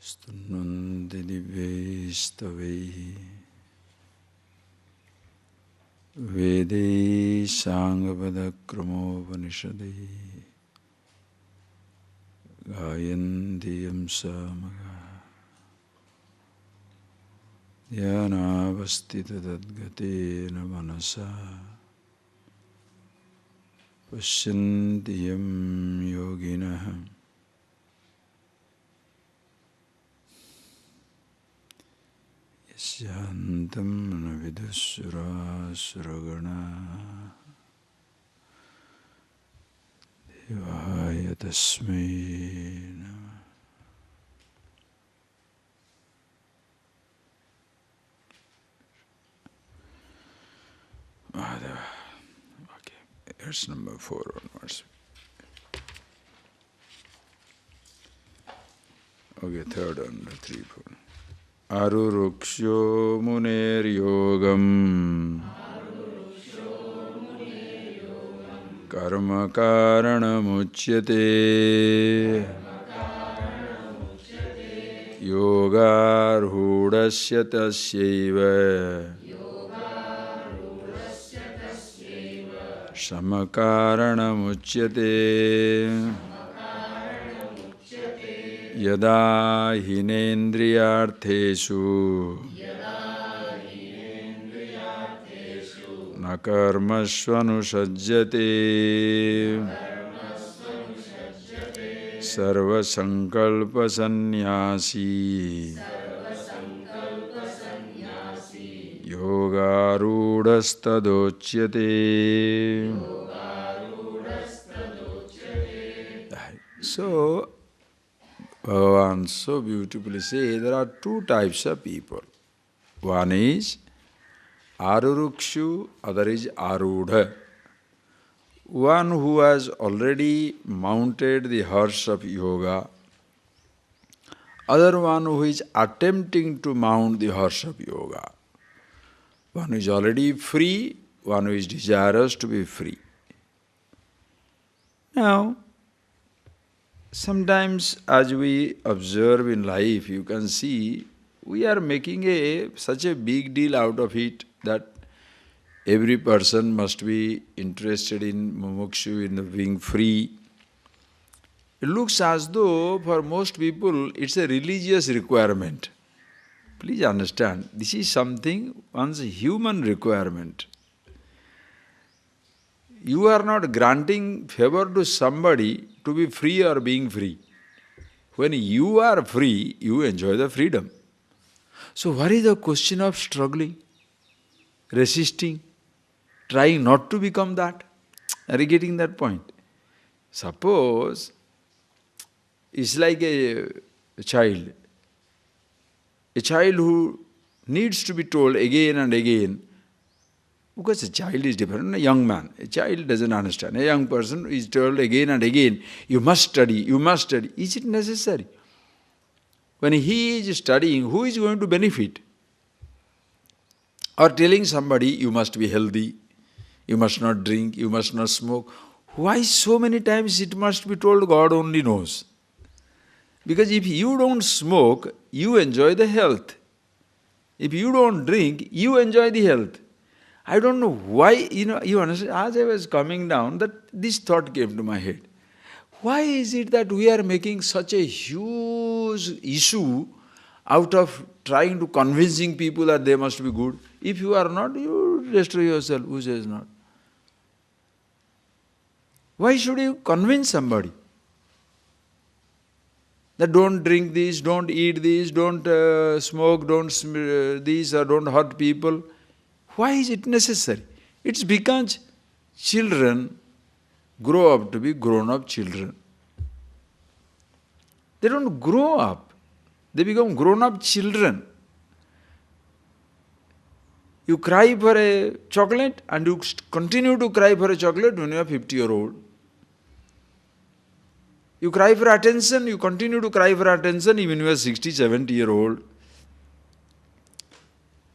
Stunnandi divyestavaihi Vedai Sangavadakramopanishadaihi Gayandiyam Samaga Dhyānāvastita tadgatena manasa Pashyantiyam yoginah Yasyantam navidusura suragana Devaya tasmai namah. Okay, here's number 4 onwards. Okay, third and 3, 4. Aruruksho muner yogam karma karanamuchyate yogarhudasya tasyaiva samakaranamukhyate yada hinendriyartheshu na karmasvanusajjate sarva sankalpa sannyasi yogarudastadochyate. So, Bhagavan so beautifully says there are 2 types of people. One is Arurukshu, other is Arudha. One who has already mounted the horse of yoga, other one who is attempting to mount the horse of yoga. One who is already free, one who is desirous to be free. Now, sometimes as we observe in life, you can see we are making such a big deal out of it that every person must be interested in mumukshu, in being free. It looks as though for most people it's a religious requirement. Please understand, this is something, one's human requirement. You are not granting favor to somebody to be free or being free. When you are free, you enjoy the freedom. So what is the question of struggling, resisting, trying not to become that? Are you getting that point? Suppose it's like a child who needs to be told again and again, because a child is different, a young man, a child doesn't understand. A young person is told again and again, you must study, you must study. Is it necessary? When he is studying, who is going to benefit? Or telling somebody, you must be healthy, you must not drink, you must not smoke. Why so many times it must be told? God only knows. Because if you don't smoke, you enjoy the health. If you don't drink, you enjoy the health. I don't know why, you understand, as I was coming down, that this thought came to my head. Why is it that we are making such a huge issue out of trying to convincing people that they must be good? If you are not, you destroy yourself. Who says not? Why should you convince somebody that don't drink this, don't eat this, don't smoke, don't this, or don't hurt people? Why is it necessary? It's because children grow up to be grown-up children. They don't grow up. They become grown-up children. You cry for a chocolate and you continue to cry for a chocolate when you are 50-year-old. You cry for attention, you continue to cry for attention even when you are 60, 70-year-old.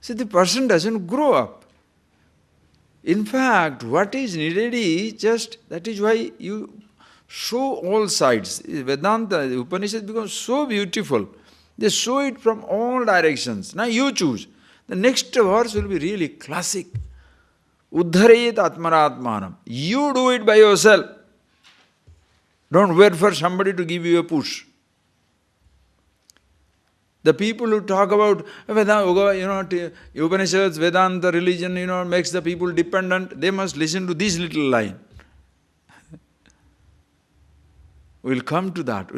See, the person doesn't grow up. In fact, what is needed is just, that is why you show all sides. Vedanta, the Upanishad becomes so beautiful They show it from all directions. Now you choose. The next verse will be really classic. Uddharayet atmaratmanam. You do it by yourself. Don't wait for somebody to give you a push. The people who talk about Vedanta, Upanishads, Vedanta, religion, makes the people dependent, they must listen to this little line. We'll come to that,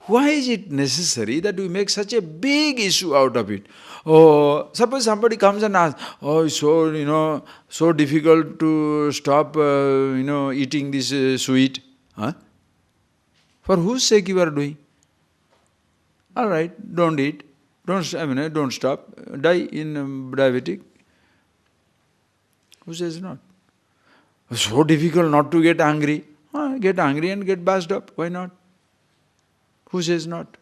Why is it necessary that we make such a big issue out of it? Oh, suppose somebody comes and asks, it's so difficult to stop, eating this sweet. Huh? For whose sake you are doing? All right, don't eat. Don't stop. Die in diabetic. Who says not? It's so difficult not to get angry. Get angry and get bashed up. Why not? Who says not?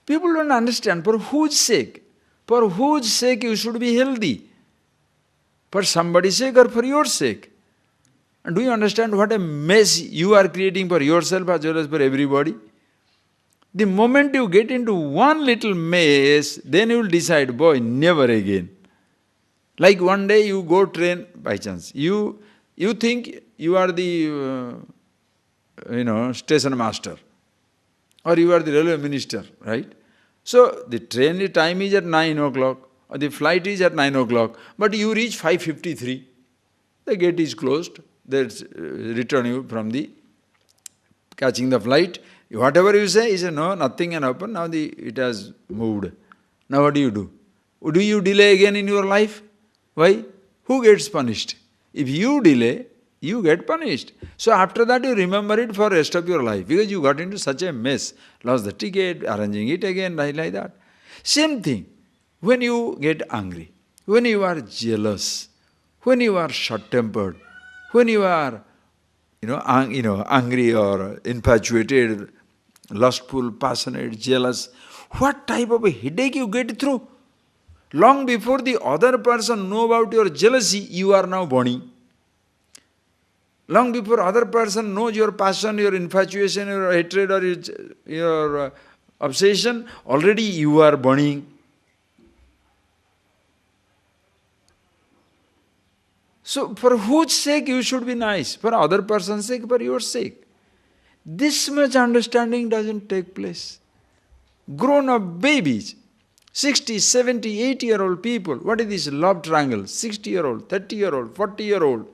People don't understand for whose sake. For whose sake you should be healthy? For somebody's sake or for your sake? And do you understand what a mess you are creating for yourself as well as for everybody? The moment you get into one little mess, then you will decide, boy, never again. Like one day you go train by chance. You think you are the station master, or you are the railway minister, right? So the train time is at 9 o'clock, or the flight is at 9 o'clock, but you reach 5:53. The gate is closed. They return you from the catching the flight. Whatever you say, no, nothing can happen. Now it has moved. Now what do? Do you delay again in your life? Why? Who gets punished? If you delay, you get punished. So after that you remember it for the rest of your life because you got into such a mess. Lost the ticket, arranging it again, like that. Same thing. When you get angry, when you are jealous, when you are short-tempered, when you are angry or infatuated, lustful, passionate, jealous, what type of a headache you get through? Long before the other person know about your jealousy, you are now burning. Long before other person knows your passion, your infatuation, your hatred or your obsession, already you are burning. So for whose sake you should be nice? For other person's sake, for your sake. This much understanding doesn't take place. Grown-up babies, 60, 70, 80-year-old people, what is this love triangle? 60-year-old, 30-year-old, 40-year-old.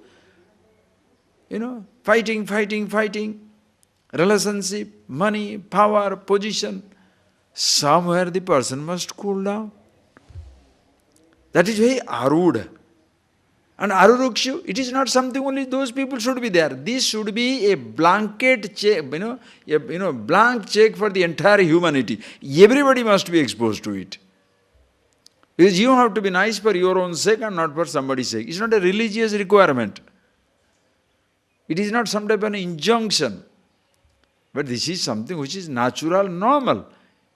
Fighting. Relationship, money, power, position. Somewhere the person must cool down. That is why Arudha. And Arurukshu, it is not something only those people should be there. This should be a blanket check, blank check for the entire humanity. Everybody must be exposed to it. Because you have to be nice for your own sake and not for somebody's sake. It's not a religious requirement. It is not some type of an injunction. But this is something which is natural, normal.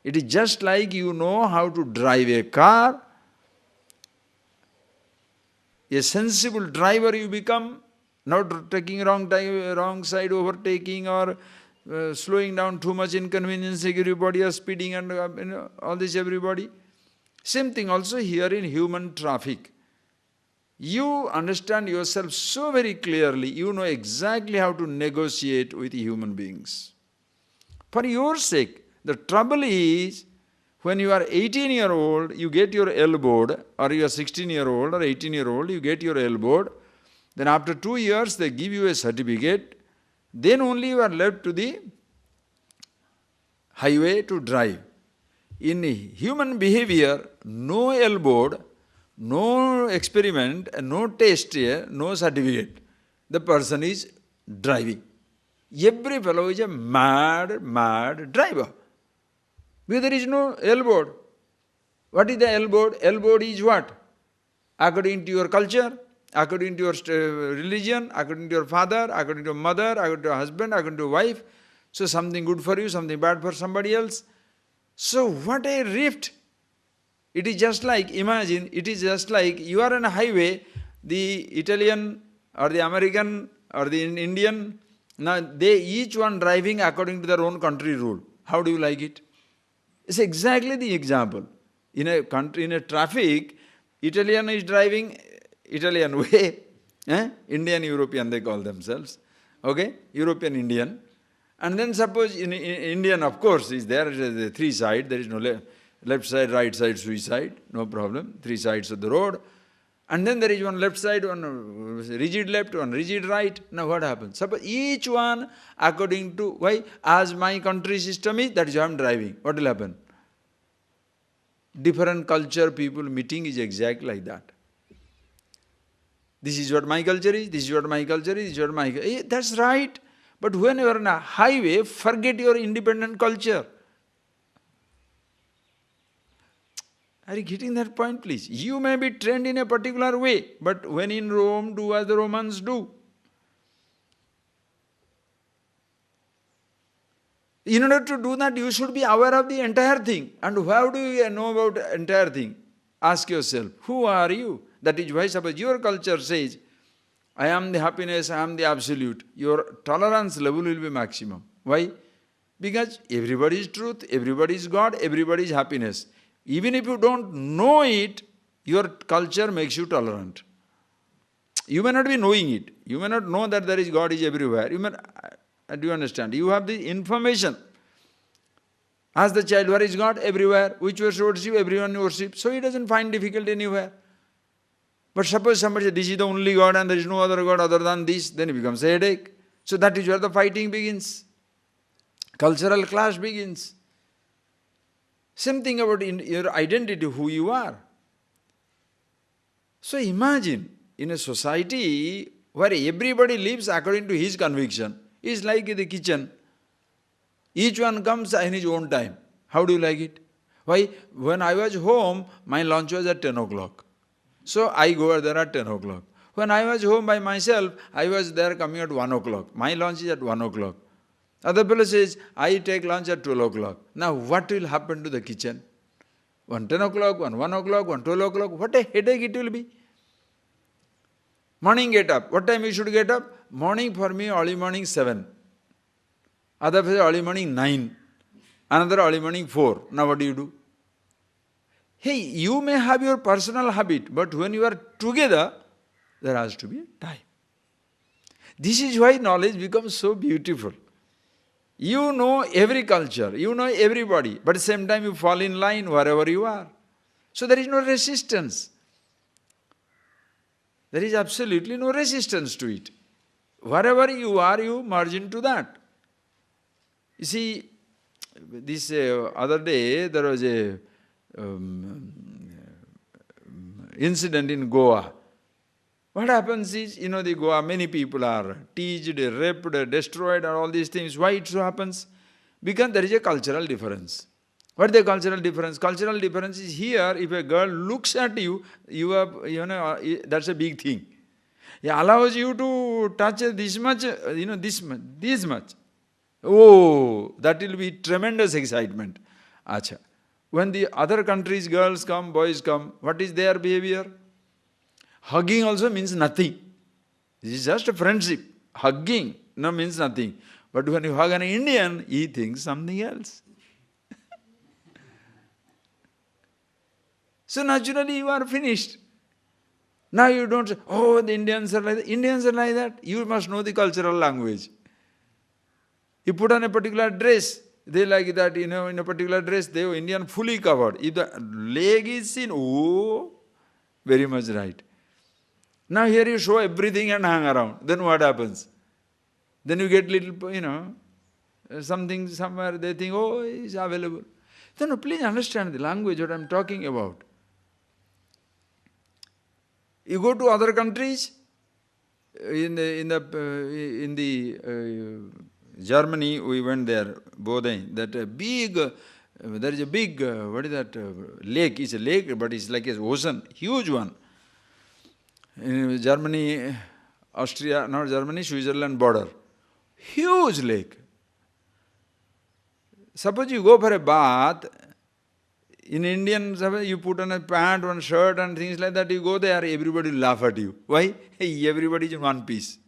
It is just like you know how to drive a car. A sensible driver you become, not taking wrong side, overtaking or slowing down too much, inconveniencing everybody or speeding and all this everybody. Same thing also here in human traffic. You understand yourself so very clearly, you know exactly how to negotiate with human beings. For your sake, the trouble is, when you are 18-year-old, you get your elbowed, or you are 16-year-old or 18-year-old, you get your elbowed. Then after 2 years, they give you a certificate. Then only you are left to the highway to drive. In human behavior, no elbowed, no experiment, no test here, no certificate. The person is driving. Every fellow is a mad driver. Because there is no elbowed. What is the elbowed? Elbowed is what? According to your culture, according to your religion, according to your father, according to your mother, according to your husband, according to your wife. So something good for you, something bad for somebody else. So what a rift. It is just like, imagine, it is just like you are on a highway, the Italian or the American or the Indian, now they each one driving according to their own country rule. How do you like it? It's exactly the example. In a country, in a traffic, Italian is driving Italian way, Indian European they call themselves, okay, European Indian. And then suppose in Indian, of course, is there is three sides, there is no left side, right side, suicide, no problem, three sides of the road. And then there is one left side, one rigid left, one rigid right. Now what happens? Suppose each one according to, why? As my country system is, that is how I am driving. What will happen? Different culture people meeting is exactly like that. This is what my culture is, this is what my culture is, this is what my culture is. That's right. But when you are on a highway, forget your independent culture. Are you getting that point, please? You may be trained in a particular way, but when in Rome, do as the Romans do. In order to do that, you should be aware of the entire thing. And how do you know about the entire thing? Ask yourself, who are you? That is why suppose your culture says, I am the happiness, I am the absolute. Your tolerance level will be maximum. Why? Because everybody is truth, everybody is God, everybody is happiness. Even if you don't know it, your culture makes you tolerant. You may not be knowing it. You may not know that there is God is everywhere. Do you understand? You have the information. Ask the child, where is God? Everywhere. Which worships you? Everyone worships. So he doesn't find difficulty anywhere. But suppose somebody says, this is the only God and there is no other God other than this, then it becomes a headache. So that is where the fighting begins. Cultural clash begins. Same thing about your identity, who you are. So imagine, in a society where everybody lives according to his conviction, it's like the kitchen. Each one comes in his own time. How do you like it? Why? When I was home, my lunch was at 10 o'clock. So I go there at 10 o'clock. When I was home by myself, I was there coming at 1 o'clock. My lunch is at 1 o'clock. Other fellow says, I take lunch at 12 o'clock. Now what will happen to the kitchen? One 10 o'clock, one 1 o'clock, one 12 o'clock. What a headache it will be. Morning get up. What time you should get up? Morning for me, early morning 7. Other fellow early morning 9. Another early morning 4. Now what do you do? Hey, you may have your personal habit, but when you are together, there has to be time. This is why knowledge becomes so beautiful. You know every culture, you know everybody, but at the same time you fall in line wherever you are. So there is no resistance. There is absolutely no resistance to it. Wherever you are, you merge into that. You see, this other day there was a incident in Goa. What happens is, the Goa, many people are teased, raped, destroyed, and all these things. Why it so happens? Because there is a cultural difference. What is the cultural difference? Cultural difference is here, if a girl looks at you, that's a big thing. It allows you to touch this much, this much. Oh, that will be tremendous excitement. Acha. When the other countries' girls come, boys come, what is their behavior? Hugging also means nothing. This is just a friendship. Hugging means nothing. But when you hug an Indian, he thinks something else. So naturally you are finished. Now you don't say, oh, the Indians are like that. Indians are like that. You must know the cultural language. You put on a particular dress, they like that, in a particular dress, they are Indian fully covered. If the leg is seen, oh, very much right. Now here you show everything and hang around. Then what happens? Then you get little, something somewhere, they think, oh, it's available. Then please understand the language what I am talking about. You go to other countries, in Germany, we went there, Boden, that big, there is a big, what is that, lake, it's a lake, but it's like an ocean, huge one. In Germany, Austria, not Germany, Switzerland border. Huge lake. Suppose you go for a bath, in Indian, you put on a pant, one shirt and things like that, you go there, everybody will laugh at you. Why? Hey, everybody is in one piece.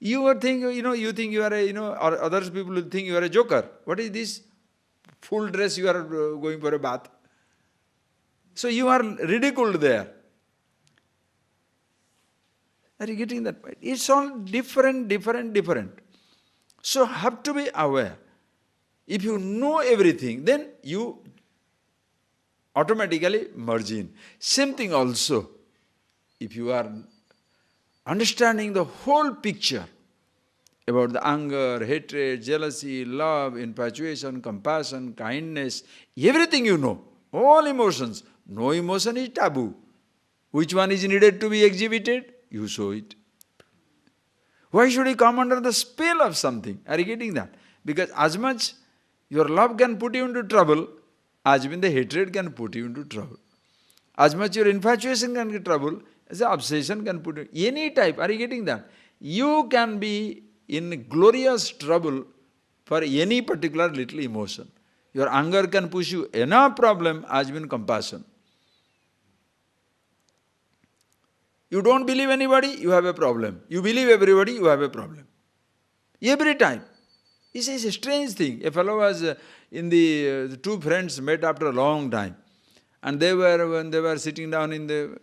You are thinking, you think you are or others people will think you are a joker. What is this full dress you are going for a bath. So you are ridiculed there. Are you getting that point? It's all different. So have to be aware. If you know everything, then you automatically merge in. Same thing also. If you are understanding the whole picture about the anger, hatred, jealousy, love, infatuation, compassion, kindness, everything you know, all emotions. No emotion is taboo. Which one is needed to be exhibited? You show it. Why should you come under the spell of something? Are you getting that? Because as much your love can put you into trouble, as even the hatred can put you into trouble. As much your infatuation can get trouble, as the obsession can put you. Any type, are you getting that? You can be in glorious trouble for any particular little emotion. Your anger can push you enough problem as even compassion. You don't believe anybody, you have a problem. You believe everybody, you have a problem. Every time. This is a strange thing. A fellow was in the two friends met after a long time. And when they were sitting down in the,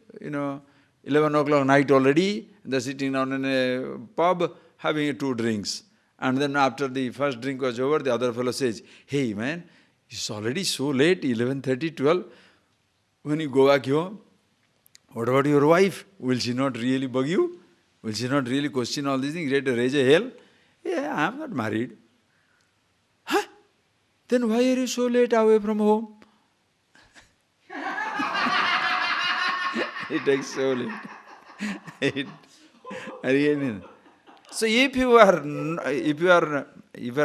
11 o'clock night already, they're sitting down in a pub having 2 drinks. And then after the first drink was over, the other fellow says, "Hey man, it's already so late, 11:30, 12. When you go back home, what about your wife? Will she not really bug you? Will she not really question all these things? Ready to raise a hell?" "Yeah, I am not married." "Huh? Then why are you so late away from home?" It takes so late. So if you are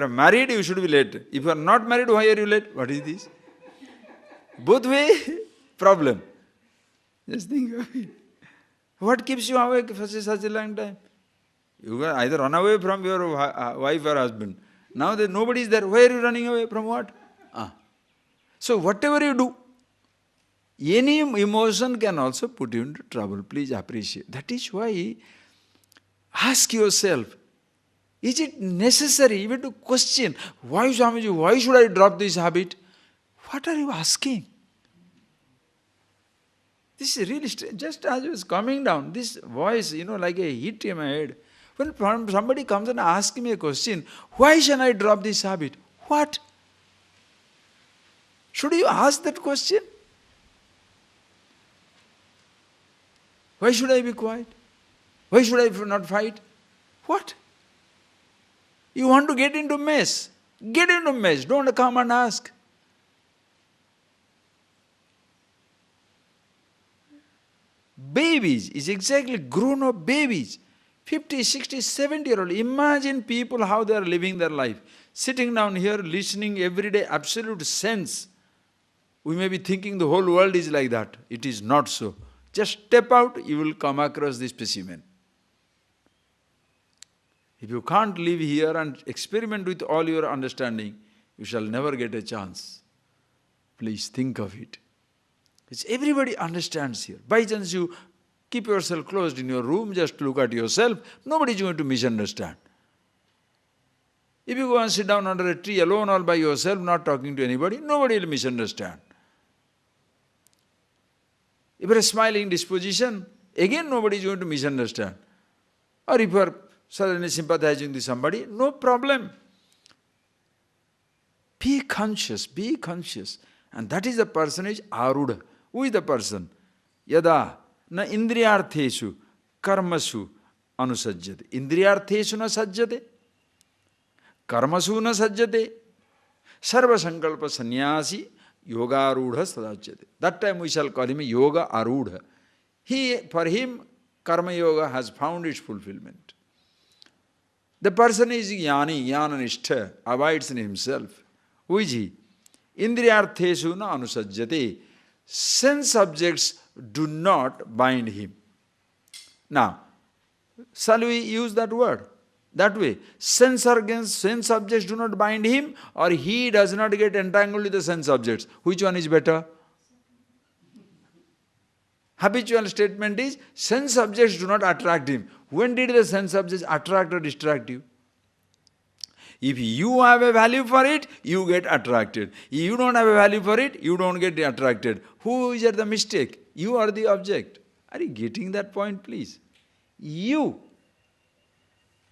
married, you should be late. If you are not married, why are you late? What is this? Both way problem. Just think of it. What keeps you awake for such a long time? You either run away from your wife or husband. Now that nobody is there, why are you running away from what? So whatever you do, any emotion can also put you into trouble. Please appreciate. That is why ask yourself, is it necessary even to question, why Swamiji, why should I drop this habit? What are you asking? This is really strange. Just as I was coming down, this voice, like a hit in my head. When somebody comes and asks me a question, why shall I drop this habit? What? Should you ask that question? Why should I be quiet? Why should I not fight? What? You want to get into mess? Get into mess. Don't come and ask. Babies is exactly grown-up babies. 50, 60, 70-year-old. Imagine people how they are living their life. Sitting down here, listening every day, absolute sense. We may be thinking the whole world is like that. It is not so. Just step out, you will come across this specimen. If you can't live here and experiment with all your understanding, you shall never get a chance. Please think of it. Everybody understands here. By chance you keep yourself closed in your room, just look at yourself, nobody is going to misunderstand. If you go and sit down under a tree alone all by yourself, not talking to anybody, nobody will misunderstand. If you are a smiling disposition, again nobody is going to misunderstand. Or if you are suddenly sympathizing with somebody, no problem. Be conscious, be conscious. And that is the personage arudha. Who is the person? Yada na indriyartheshu karmasu anusajjate. Indriyartheshu na sajjate. Karmasu na sajjate. Sarva sankalpa sannyasi yogarudha sadachyate. That time we shall call him yoga arudha. For him, karma yoga has found its fulfillment. The person is jnani, jnananishta, abides in himself. Who is he? Indriyartheshu na anusajjate. Sense objects do not bind him. Now, shall we use that word? That way, sense organs, sense objects do not bind him, or he does not get entangled with the sense objects. Which one is better? Habitual statement is, sense objects do not attract him. When did the sense objects attract or distract you? If you have a value for it, you get attracted. If you don't have a value for it, you don't get attracted. Who is at the mistake? You are the object. Are you getting that point, please? You.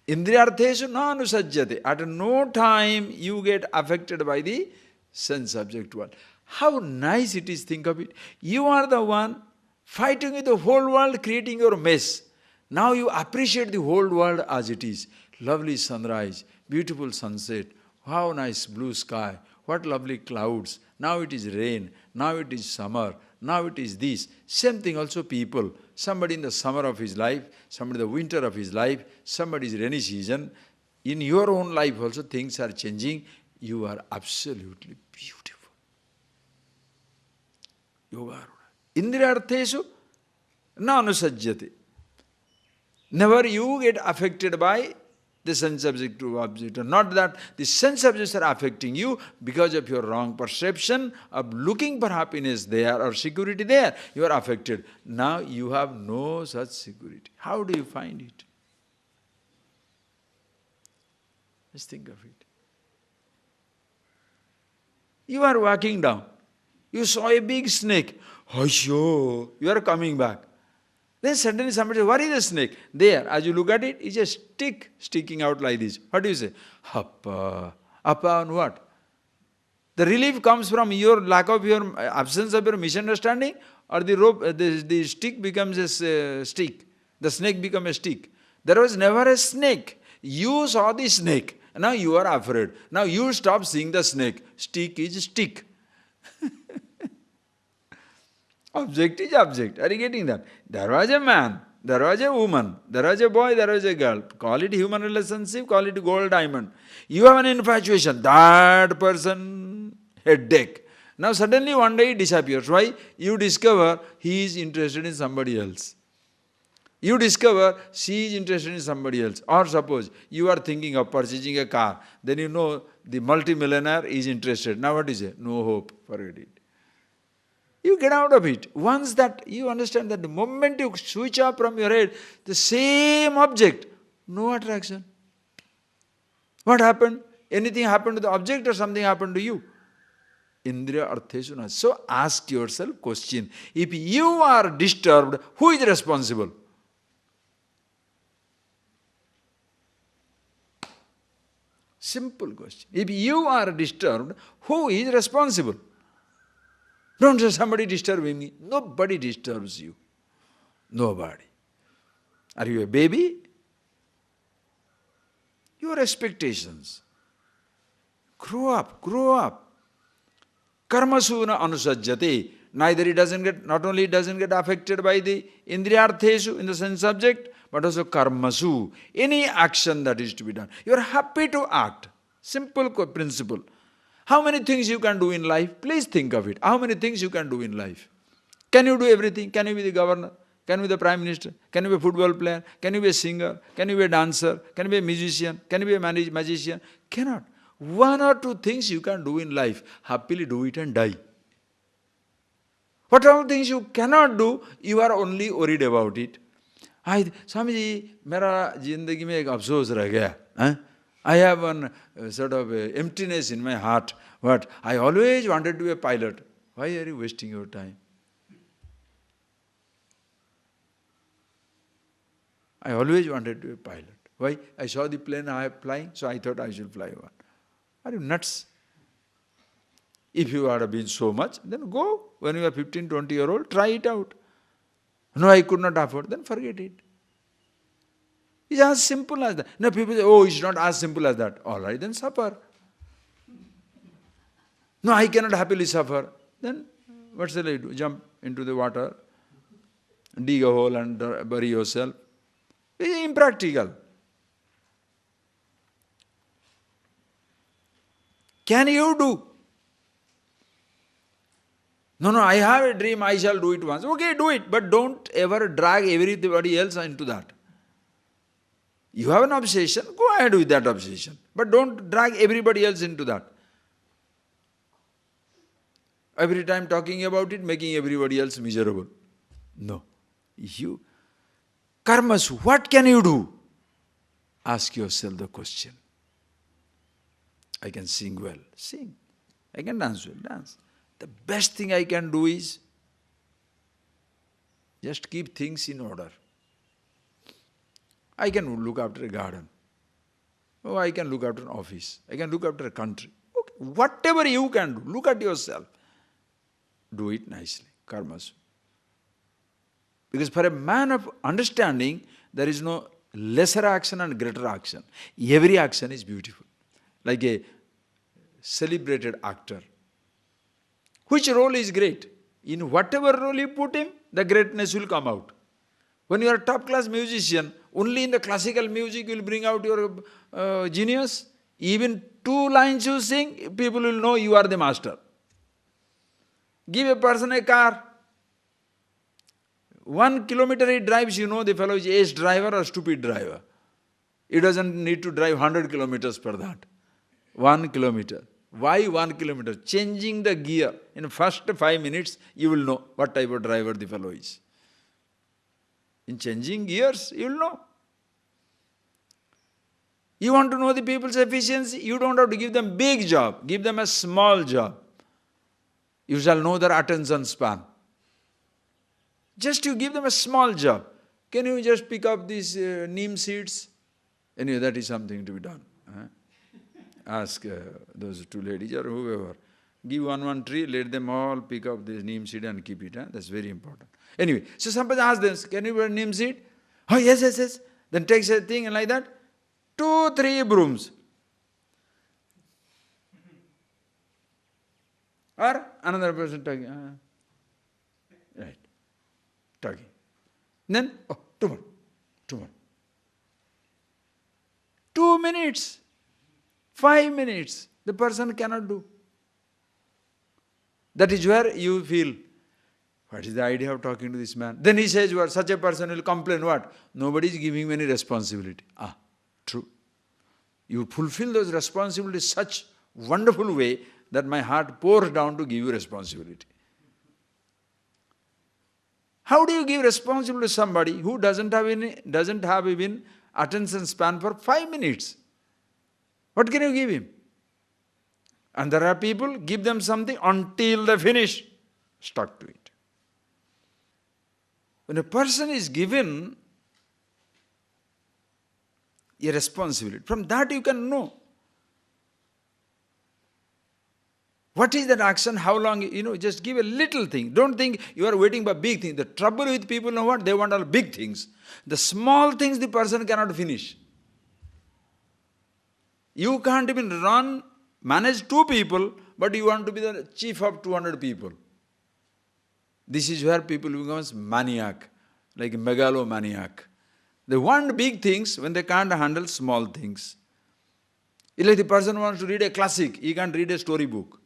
Indriyartheshu na anusajjate. At no time you get affected by the sense-object world. How nice it is, think of it. You are the one fighting with the whole world, creating your mess. Now you appreciate the whole world as it is. Lovely sunrise, beautiful sunset, how nice blue sky, what lovely clouds. Now it is rain, now it is summer, now it is this. Same thing also people. Somebody in the summer of his life, somebody in the winter of his life, somebody is rainy season. In your own life also things are changing. You are absolutely beautiful. Yoga. Indriyartheshu na anusajjate. Never you get affected by the sense-object to object. Not that the sense-objects are affecting you because of your wrong perception of looking for happiness there or security there. You are affected. Now you have no such security. How do you find it? Just think of it. You are walking down. You saw a big snake. Hoisho, you are coming back. Then suddenly somebody says, what is the snake? There, as you look at it, it's a stick sticking out like this. What do you say? Appa. Appa on what? The relief comes from your lack of your absence of your misunderstanding, or the rope, the stick becomes a stick. The snake becomes a stick. There was never a snake. You saw the snake. Now you are afraid. Now you stop seeing the snake. Stick is stick. Object is object. Are you getting that? There was a man, there was a woman, there was a boy, there was a girl. Call it human relationship, call it gold diamond. You have an infatuation. That person, headache. Now suddenly one day he disappears. Why? You discover he is interested in somebody else. You discover she is interested in somebody else. Or suppose you are thinking of purchasing a car. Then you know the multi-millionaire is interested. Now what do you say? No hope. Forget it. You get out of it. Once that you understand that the moment you switch off from your head, the same object, no attraction. What happened? Anything happened to the object or something happened to you? Indriya artheshu na. So ask yourself question. If you are disturbed, who is responsible? Simple question. If you are disturbed, who is responsible? Don't say somebody disturbing me. Nobody disturbs you. Nobody. Are you a baby? Your expectations. Grow up, grow up. Karmasuna anusajjate. Neither it doesn't get, not only it doesn't get affected by the indriyartheshu in the sense subject, but also karmasu. Any action that is to be done. You are happy to act. Simple principle. How many things you can do in life? Please think of it. How many things you can do in life? Can you do everything? Can you be the governor? Can you be the prime minister? Can you be a football player? Can you be a singer? Can you be a dancer? Can you be a musician? Can you be a magician? Cannot. One or two things you can do in life. Happily do it and die. What all things you cannot do, you are only worried about it. Swami ji, mera jindagi mein ek afsos reh gaya. I have one sort of emptiness in my heart. What? I always wanted to be a pilot. Why are you wasting your time? I always wanted to be a pilot. Why? I saw the plane flying, so I thought I should fly one. Are you nuts? If you had been so much, then go. When you are 15, 20-year-old, try it out. No, I could not afford, then forget it. It's as simple as that. Now people say, oh, it's not as simple as that. All right, then suffer. No, I cannot happily suffer. Then what shall I do? Jump into the water, dig a hole and bury yourself. It's impractical. Can you do? No, I have a dream, I shall do it once. Okay, do it, but don't ever drag everybody else into that. You have an obsession, go ahead with that obsession. But don't drag everybody else into that. Every time talking about it, making everybody else miserable. No. You, karmas, what can you do? Ask yourself the question. I can sing well, sing. I can dance well, dance. The best thing I can do is just keep things in order. I can look after a garden. Oh, I can look after an office. I can look after a country. Okay. Whatever you can do, look at yourself. Do it nicely. Karmasu. Because for a man of understanding, there is no lesser action and greater action. Every action is beautiful. Like a celebrated actor. Which role is great? In whatever role you put him, the greatness will come out. When you are a top-class musician, only in the classical music you will bring out your genius. Even 2 lines you sing, people will know you are the master. Give a person a car. 1 kilometer he drives, you know the fellow is ace driver or stupid driver. He doesn't need to drive 100 kilometers per that. 1 kilometer. Why 1 kilometer? Changing the gear. In the first 5 minutes, you will know what type of driver the fellow is. In changing gears, you will know. You want to know the people's efficiency? You don't have to give them big job. Give them a small job. You shall know their attention span. Just you give them a small job. Can you just pick up these neem seeds? Anyway, that is something to be done. Ask those 2 ladies or whoever. Give one tree, let them all pick up this neem seed and keep it. That's very important. Anyway, so somebody asks them, can you wear neem seed? Oh, yes. Then takes a thing and like that. 2, 3 brooms. Or another person talking. Right. Talking. Then, 2 more. 2 minutes. 5 minutes. The person cannot do. That is where you feel, what is the idea of talking to this man? Then he says, what? Such a person will complain, what? Nobody is giving me any responsibility. True. You fulfill those responsibilities such wonderful way that my heart pours down to give you responsibility. How do you give responsibility to somebody who doesn't have even attention span for 5 minutes? What can you give him? And there are people, give them something until they finish, stuck to it. When a person is given a responsibility, from that you can know. What is that action? How long? Just give a little thing. Don't think you are waiting for big things. The trouble with people, know what? They want all big things. The small things the person cannot finish. You can't even manage 2 people, but you want to be the chief of 200 people. This is where people become maniac, like megalomaniac. They want big things when they can't handle small things. It's like the person wants to read a classic, he can't read a storybook.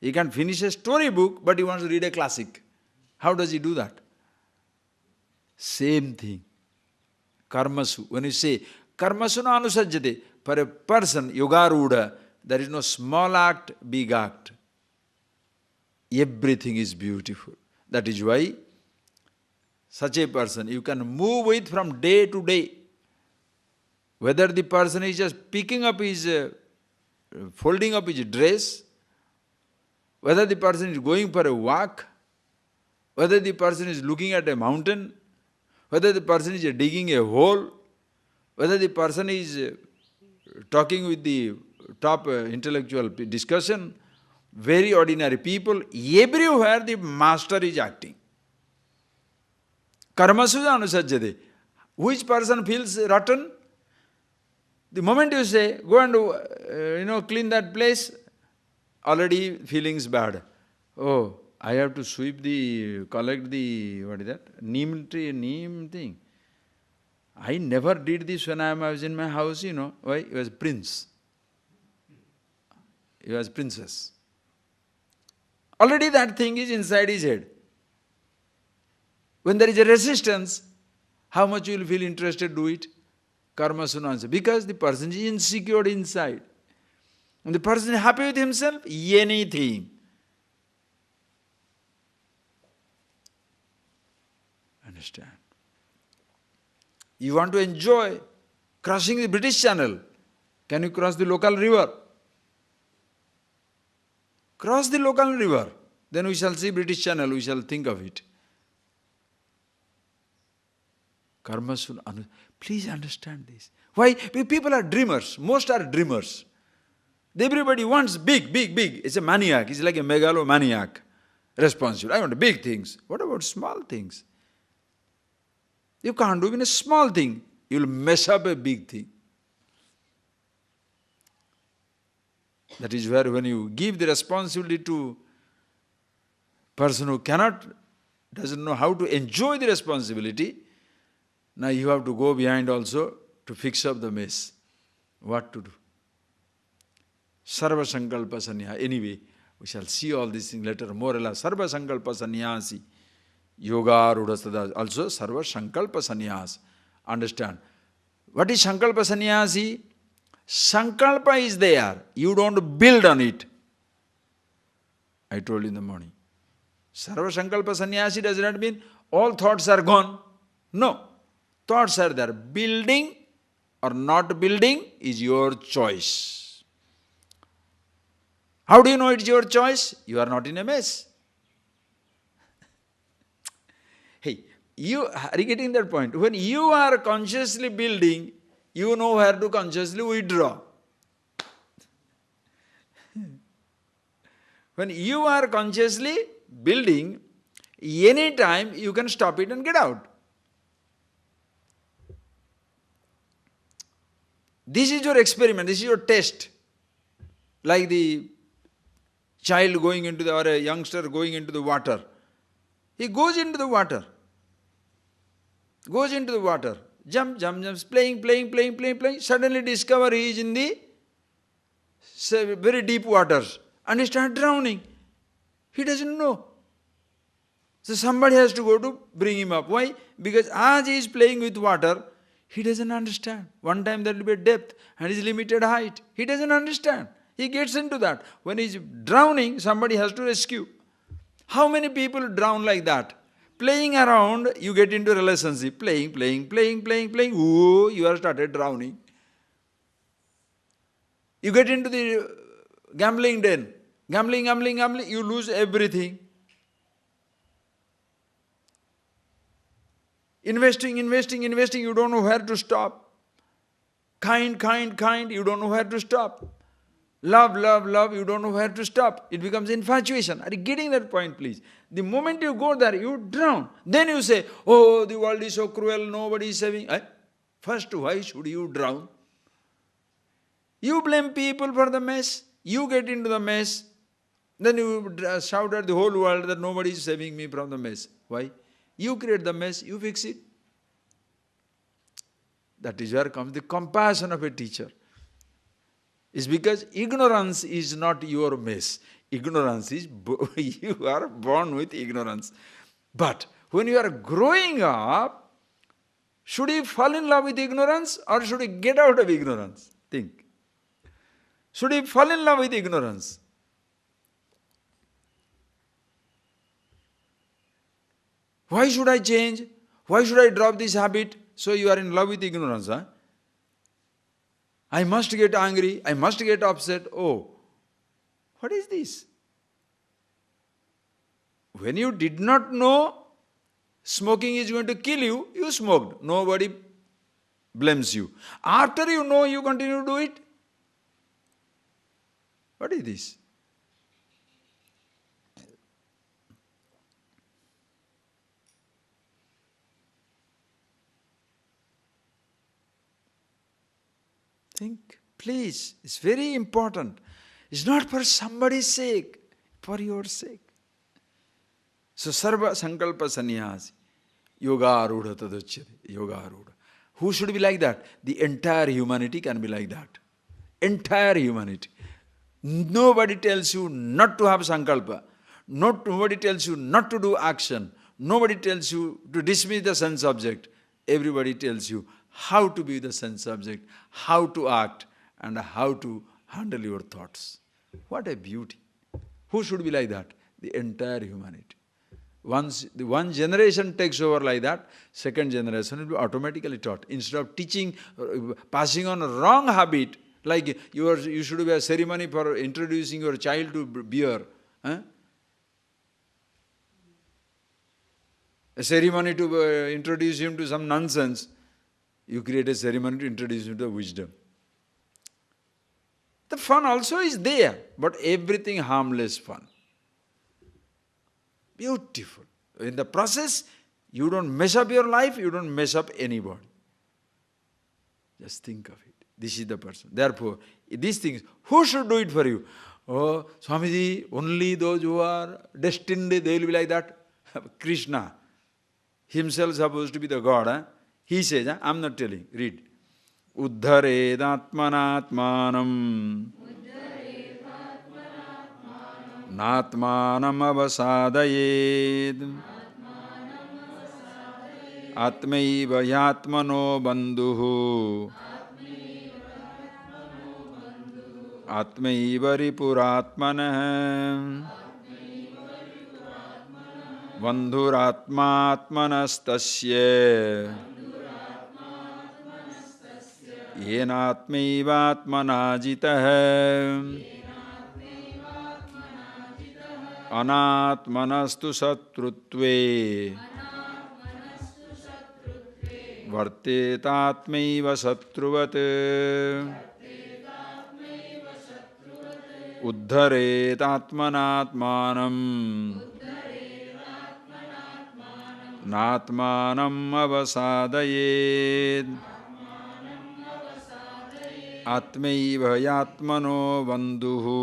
He can finish a storybook, but he wants to read a classic. How does he do that? Same thing. Karmasu. When you say, karmasu na anusajjate, for a person, yogaruda, there is no small act, big act. Everything is beautiful. That is why such a person, you can move with from day to day. Whether the person is just picking up his, folding up his dress, whether the person is going for a walk, whether the person is looking at a mountain, whether the person is digging a hole, whether the person is talking with the top intellectual discussion, very ordinary people, everywhere the master is acting. Karmasuja anusajjate. Which person feels rotten? The moment you say, go and clean that place, already feelings bad. Oh, I have to collect the, what is that? Neem thing. I never did this when I was in my house, Why? He was prince. He was princess. Already that thing is inside his head. When there is a resistance, how much you will feel interested to do it? Karma sunansa. Because the person is insecure inside. When the person is happy with himself, anything. Understand? You want to enjoy crossing the British Channel. Can you cross the local river? Cross the local river. Then we shall see British Channel, we shall think of it. Karma soon. Please understand this. Why? People are dreamers. Most are dreamers. Everybody wants big, big, big. It's a maniac. It's like a megalomaniac. Responsible. I want big things. What about small things? You can't do even a small thing. You'll mess up a big thing. That is where when you give the responsibility to person who doesn't know how to enjoy the responsibility, now you have to go behind also to fix up the mess. What to do? Sarva Sankalpa Sannyasi. Anyway, we shall see all these things later, more or less. Sarva Sankalpa Sannyasi. Yoga Rudhastada. Also Sarva Sankalpa Sannyasi. Understand. What is Sankalpa Sannyasi? Sankalpa is there. You don't build on it. I told you in the morning. Sarva Sankalpa Sannyasi does not mean all thoughts are gone. No. Thoughts are there. Building or not building is your choice. How do you know it's your choice? You are not in a mess. Hey, are you getting that point? When you are consciously building, you know where to consciously withdraw. When you are consciously building, anytime you can stop it and get out. This is your experiment, this is your test. Like the child going into or a youngster going into the water. He goes into the water. Goes into the water. Jumps, playing. Suddenly discover he is in the very deep waters. And he starts drowning. He doesn't know. So somebody has to go to bring him up. Why? Because as he is playing with water, he doesn't understand. One time there will be a depth and his limited height. He doesn't understand. He gets into that. When he is drowning, somebody has to rescue. How many people drown like that? Playing around, you get into relationship. Playing. Ooh, you are started drowning. You get into the gambling den. Gambling, you lose everything. Investing, you don't know where to stop. Kind, you don't know where to stop. Love, you don't know where to stop. It becomes infatuation. Are you getting that point, please? The moment you go there, you drown. Then you say, oh, the world is so cruel, nobody is saving. First, why should you drown? You blame people for the mess. You get into the mess. Then you shout at the whole world that nobody is saving me from the mess. Why? You create the mess, you fix it. That is where comes the compassion of a teacher. It's because ignorance is not your mess. Ignorance is, you are born with ignorance. But when you are growing up, should you fall in love with ignorance or should you get out of ignorance? Think. Should you fall in love with ignorance? Why should I change? Why should I drop this habit? So you are in love with ignorance, huh? I must get angry, I must get upset. Oh, what is this? When you did not know smoking is going to kill you, you smoked. Nobody blames you. After you know, you continue to do it. What is this? Think, please. It's very important. It's not for somebody's sake, for your sake. So, Sarva Sankalpa Sannyasi, Yoga Arudha Tadachyate, Yoga Arudha. Who should be like that? The entire humanity can be like that. Entire humanity. Nobody tells you not to have Sankalpa. Nobody tells you not to do action. Nobody tells you to dismiss the sense object. Everybody tells you how to be the sense object, how to act, and how to handle your thoughts. What a beauty. Who should be like that? The entire humanity. Once the one generation takes over like that, second generation will be automatically taught. Instead of teaching, passing on a wrong habit, Like you should have a ceremony for introducing your child to beer. Huh? A ceremony to introduce him to some nonsense. You create a ceremony to introduce him to wisdom. The fun also is there, but everything harmless fun. Beautiful. In the process, you don't mess up your life, you don't mess up anybody. Just think of it. This is the person. Therefore, these things, who should do it for you? Oh, Swamiji, only those who are destined, they will be like that. Krishna, himself supposed to be the God. Huh? He says, I am not telling, read. Uddharedatmanatmanam natmanam avasadayed atmaiva yatmano bandhuhu atmaiva ripuratmanah bandhuratmatmanastasya yenatmaivatmana jitah anatmanastu satrutve vartetatmaiva satruvat uddharetatmanatmanam natmanam avasadayed atmaiva yatmano bandhuhu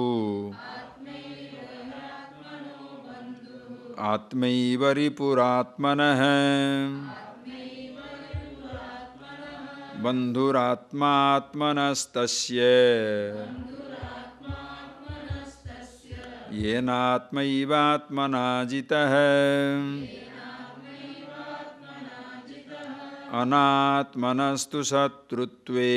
atmaiva ripuratmanah bandhuratmatmanastasya yenatmaivatmana jitah anatmanastu satrutve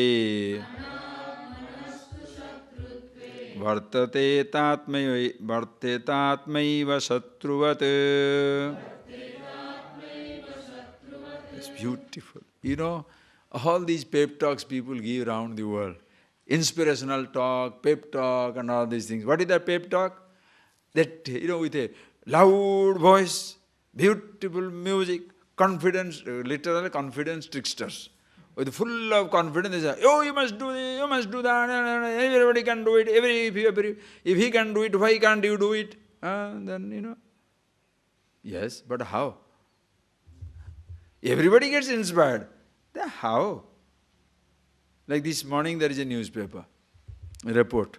vartetatmaiva satruvat. It's beautiful. You know, all these pep talks people give around the world. Inspirational talk, pep talk and all these things. What is that pep talk? That, with a loud voice, beautiful music, confidence, literal confidence tricksters. With full of confidence, they say, oh, you must do this, you must do that, everybody can do it, if he can do it, why can't you do it? Then, yes, but how? Everybody gets inspired. Then how? Like this morning there is a newspaper, a report.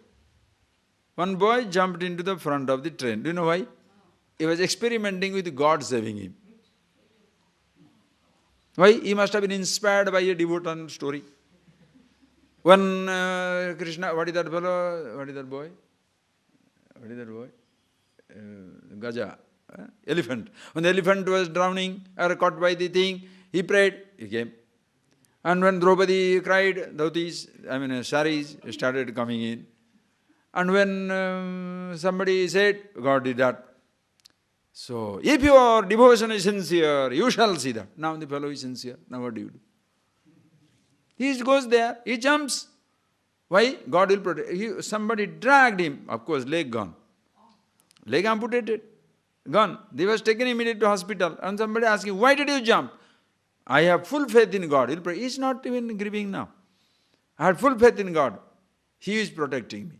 One boy jumped into the front of the train. Do you know why? He was experimenting with God saving him. Why? He must have been inspired by a devotional story. When Krishna, what is that fellow? What is that boy? What is that boy? Gaja. Elephant. When the elephant was drowning or caught by the thing, he prayed, he came. And when Draupadi cried, saris started coming in. And when somebody said, God did that. So, if your devotion is sincere, you shall see that. Now the fellow is sincere. Now what do you do? He goes there, he jumps. Why? God will protect. Somebody dragged him. Of course, leg gone. Leg amputated. Gone. They was taken immediately to hospital. And somebody asked him, why did you jump? I have full faith in God. He'll pray. He's not even grieving now. I had full faith in God. He is protecting me.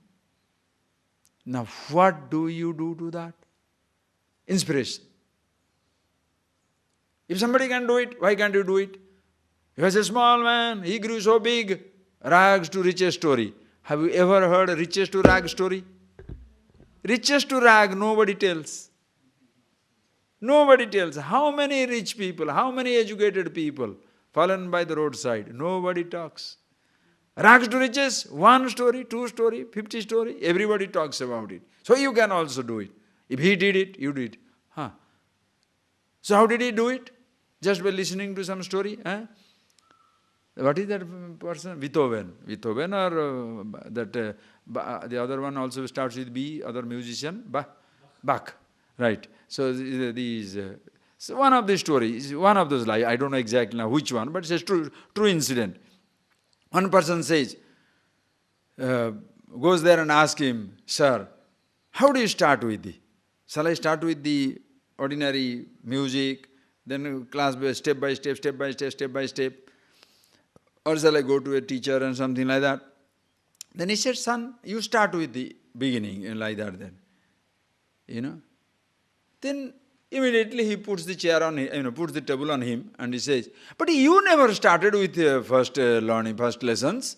Now what do you do to that? Inspiration. If somebody can do it, why can't you do it? He was a small man, he grew so big. Rags to riches story. Have you ever heard a riches to rag story? Riches to rag, nobody tells. Nobody tells. How many rich people, how many educated people fallen by the roadside? Nobody talks. Rags to riches, 1 story, 2 story, 50 story, everybody talks about it. So you can also do it. If he did it, you did. So how did he do it? Just by listening to some story? What is that person? Beethoven. Beethoven or the other one also starts with B, other musician? Bach. Right. So these... So one of the stories, one of those lies, I don't know exactly now which one, but it's a true incident. One person says, uh, goes there and asks him, "Sir, how do you start with the? Shall I start with the ordinary music, then class by step by step, step by step, step by step? Or shall I go to a teacher and something like that?" Then he said, "Son, you start with the beginning and like that then. You know." Then immediately he puts the chair on him, puts the table on him and he says, "But you never started with first learning, first lessons."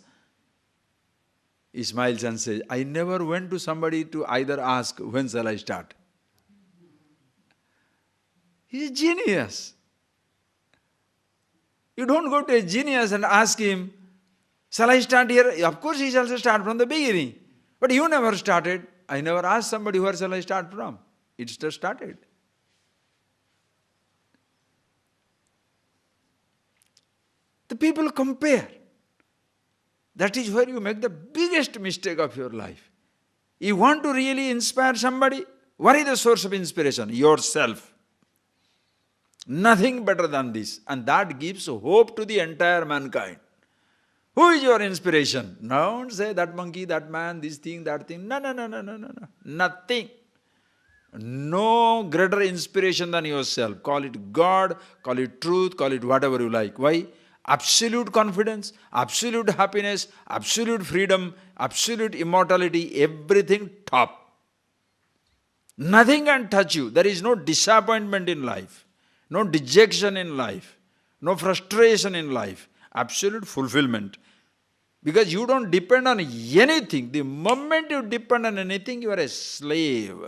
He smiles and says, "I never went to somebody to either ask, when shall I start?" He's a genius. You don't go to a genius and ask him, "Shall I start here?" Of course he shall start from the beginning. But you never started. I never asked somebody, where shall I start from? It just started. The people compare. That is where you make the biggest mistake of your life. You want to really inspire somebody? What is the source of inspiration? Yourself. Nothing better than this. And that gives hope to the entire mankind. Who is your inspiration? Don't say that monkey, that man, this thing, that thing. No, no, no, no, no, no, no. Nothing. No greater inspiration than yourself. Call it God, call it truth, call it whatever you like. Why? Absolute confidence, absolute happiness, absolute freedom, absolute immortality, everything top. Nothing can touch you. There is no disappointment in life, no dejection in life, no frustration in life. Absolute fulfillment. Because you don't depend on anything. The moment you depend on anything, you are a slave.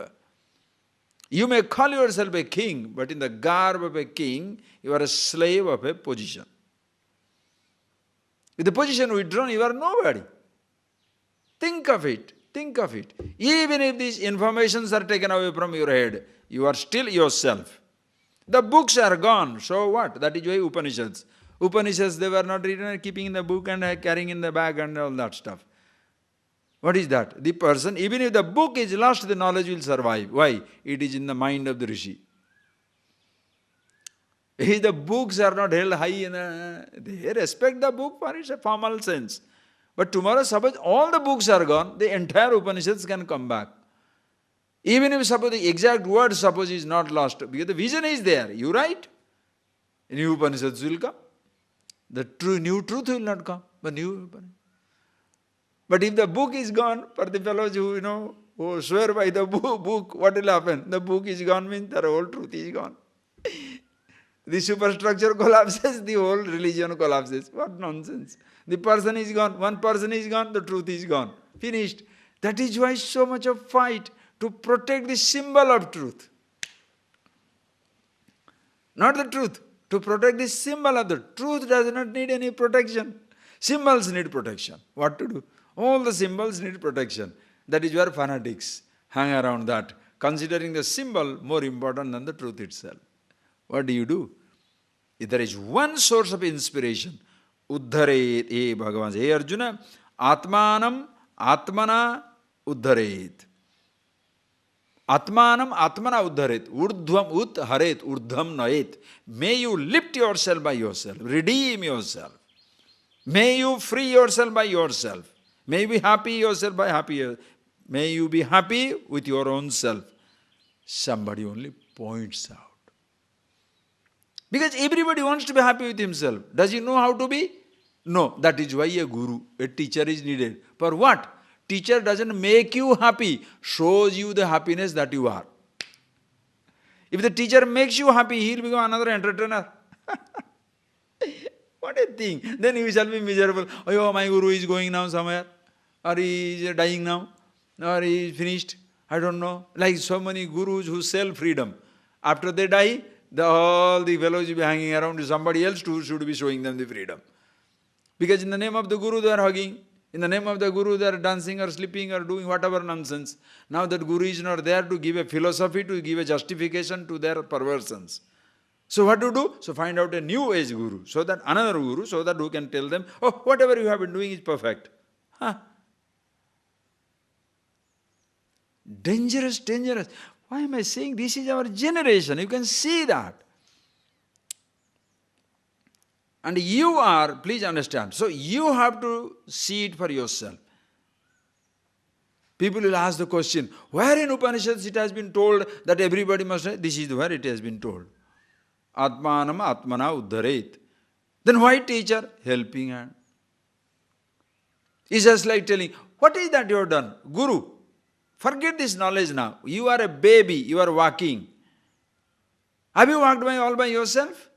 You may call yourself a king, but in the garb of a king, you are a slave of a position. With the position withdrawn, you are nobody. Think of it. Think of it. Even if these informations are taken away from your head, you are still yourself. The books are gone, so what? That is why Upanishads. Upanishads, they were not written, keeping in the book and carrying in the bag and all that stuff. What is that? The person, even if the book is lost, the knowledge will survive. Why? It is in the mind of the rishi. If the books are not held high, they respect the book for its formal sense. But tomorrow, suppose all the books are gone, the entire Upanishads can come back. Even if suppose the exact word suppose is not lost, because the vision is there, you write, new Upanishads will come. The new truth will not come, but new Upanishads. But if the book is gone, for the fellows who swear by the book, what will happen? The book is gone means the whole truth is gone. The superstructure collapses, the whole religion collapses. What nonsense. The person is gone, one person is gone, the truth is gone. Finished. That is why so much of fight to protect the symbol of truth. Not the truth. To protect the symbol of the truth does not need any protection. Symbols need protection. What to do? All the symbols need protection. That is where fanatics hang around that, considering the symbol more important than the truth itself. What do? If there is one source of inspiration, uddharet, Bhagavan says, hey Arjuna, atmanam atmana uddharet. Atmanam atmana uddharet. Urdhvam haret, urdham naet. May you lift yourself by yourself, redeem yourself. May you free yourself by yourself. May you be happy yourself by happy. May you be happy with your own self. Somebody only points out. Because everybody wants to be happy with himself. Does he know how to be? No. That is why a guru, a teacher is needed. For what? Teacher doesn't make you happy, shows you the happiness that you are. If the teacher makes you happy, he will become another entertainer. What a thing. Then you shall be miserable. Oh, my guru is going now somewhere. Or he is dying now. Or he is finished. I don't know. Like so many gurus who sell freedom. After they die, all the fellows will be hanging around. Somebody else too should be showing them the freedom. Because in the name of the guru they are hugging. In the name of the guru they are dancing or sleeping or doing whatever nonsense. Now that guru is not there to give a philosophy, to give a justification to their perversions. So what to do? So find out a new age guru, so that another guru, so that who can tell them, oh, whatever you have been doing is perfect. Dangerous, dangerous. Why am I saying this is our generation? You can see that. And you are, please understand, so you have to see it for yourself. People will ask the question, where in Upanishads it has been told that everybody must... This is where it has been told. Atmanam atmana uddharet. Then why teacher? Helping hand. It's just like telling, what is that you have done? Guru, forget this knowledge now. You are a baby, you are walking. Have you walked all by yourself?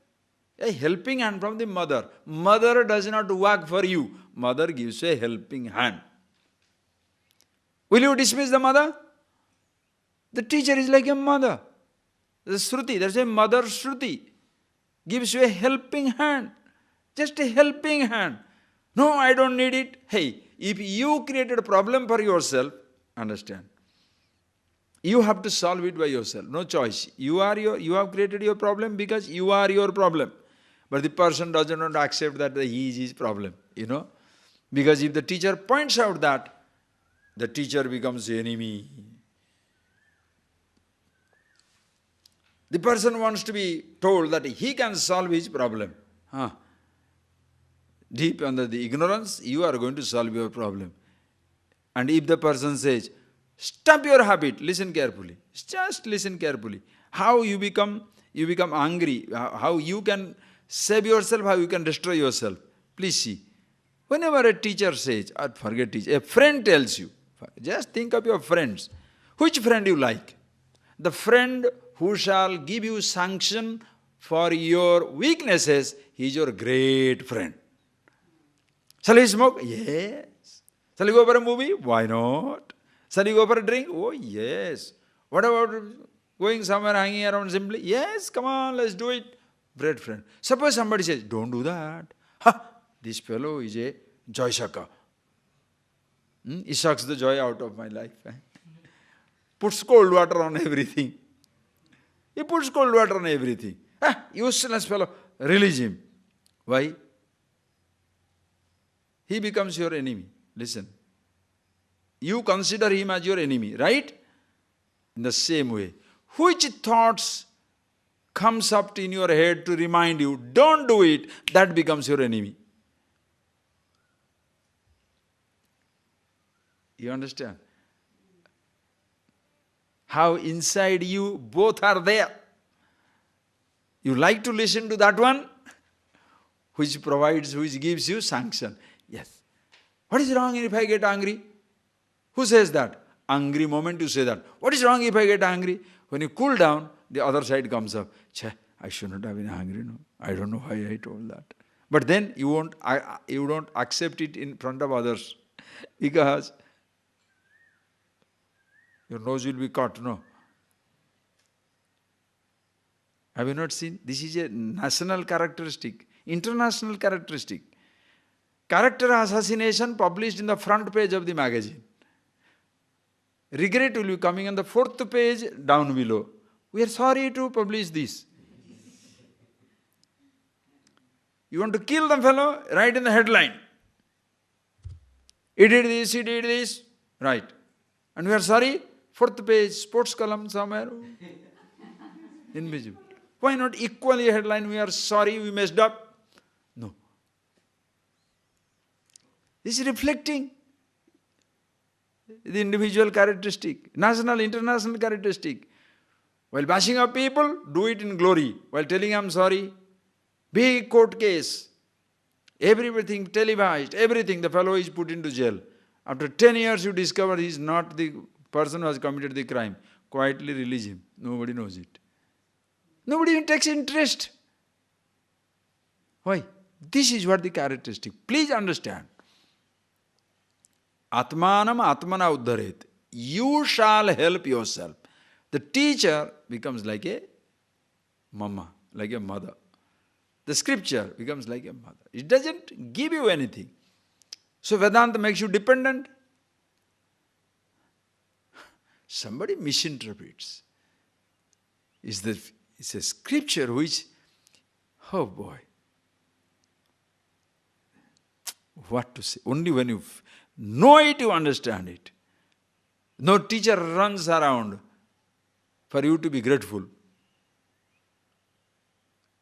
A helping hand from the mother. Mother does not walk for you. Mother gives you a helping hand. Will you dismiss the mother? The teacher is like a mother. The Shruti, there's a mother Shruti. Gives you a helping hand. Just a helping hand. No, I don't need it. Hey, if you created a problem for yourself, understand, you have to solve it by yourself. No choice. You have created your problem because you are your problem. But the person doesn't want to accept that he is his problem. Because if the teacher points out that, the teacher becomes the enemy. The person wants to be told that he can solve his problem. Deep under the ignorance, you are going to solve your problem. And if the person says, stop your habit, listen carefully. Just listen carefully. How you become angry, how you can save yourself, how you can destroy yourself. Please see. Whenever a teacher says, or forget teacher, a friend tells you, just think of your friends. Which friend you like? The friend who shall give you sanction for your weaknesses, he is your great friend. Shall we smoke? Yes. Shall we go for a movie? Why not? Shall we go for a drink? Oh, yes. What about going somewhere hanging around simply? Yes, come on, let's do it. Great friend. Suppose somebody says, don't do that. This fellow is a joy sucker. He sucks the joy out of my life. Puts cold water on everything. He puts cold water on everything. Useless fellow. Release him. Why? He becomes your enemy. Listen. You consider him as your enemy, right? In the same way. Which thoughts comes up in your head to remind you, don't do it, that becomes your enemy. You understand? How inside you both are there. You like to listen to that one, which gives you sanction. Yes. What is wrong if I get angry? Who says that? Angry moment you say that. What is wrong if I get angry? When you cool down, the other side comes up. I should not have been angry. No, I don't know why I told that. But then you don't accept it in front of others because your nose will be caught, no? Have you not seen? This is a national characteristic, international characteristic. Character assassination published in the front page of the magazine. Regret will be coming on the 4th page down below. We are sorry to publish this. You want to kill the fellow? Write in the headline. He did this, right. And we are sorry, 4th page, sports column somewhere. Invisible. Why not equally a headline, we are sorry, we messed up? No. This is reflecting the individual characteristic, national, international characteristic. While bashing up people, do it in glory. While telling I'm sorry, big court case, everything televised, everything, the fellow is put into jail. After 10 years you discover he is not the person who has committed the crime. Quietly release him. Nobody knows it. Nobody even takes interest. Why? This is what the characteristic. Please understand. Atmanam atmana uddharet. You shall help yourself. The teacher becomes like a mama, like a mother. The scripture becomes like a mother. It doesn't give you anything. So Vedanta makes you dependent. Somebody misinterprets. It's a scripture which, oh boy, what to say? Only when you know it, you understand it. No teacher runs around for you to be grateful.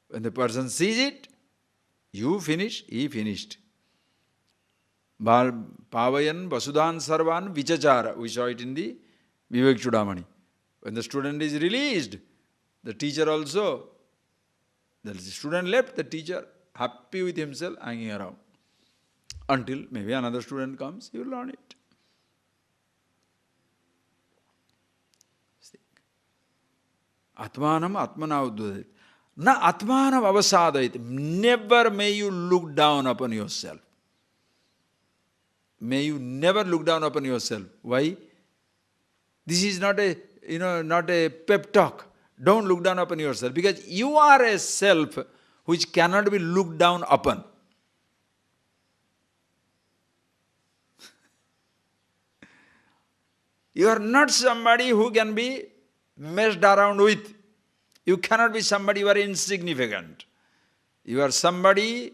When the person sees it, you finish, he finished. Pavayan Vasudhan Sarvan Vichachara. We saw it in the Vivek Chudamani. When the student is released, the teacher also, the student left, the teacher happy with himself, hanging around. Until maybe another student comes, he will learn it. Atmanam Atmana Uddhadit. Na Atmanam Avasadait. Never may you look down upon yourself. May you never look down upon yourself. Why? This is not a, not a pep talk. Don't look down upon yourself, because you are a self which cannot be looked down upon. You are not somebody who can be messed around with. You cannot be somebody who are insignificant. You are somebody,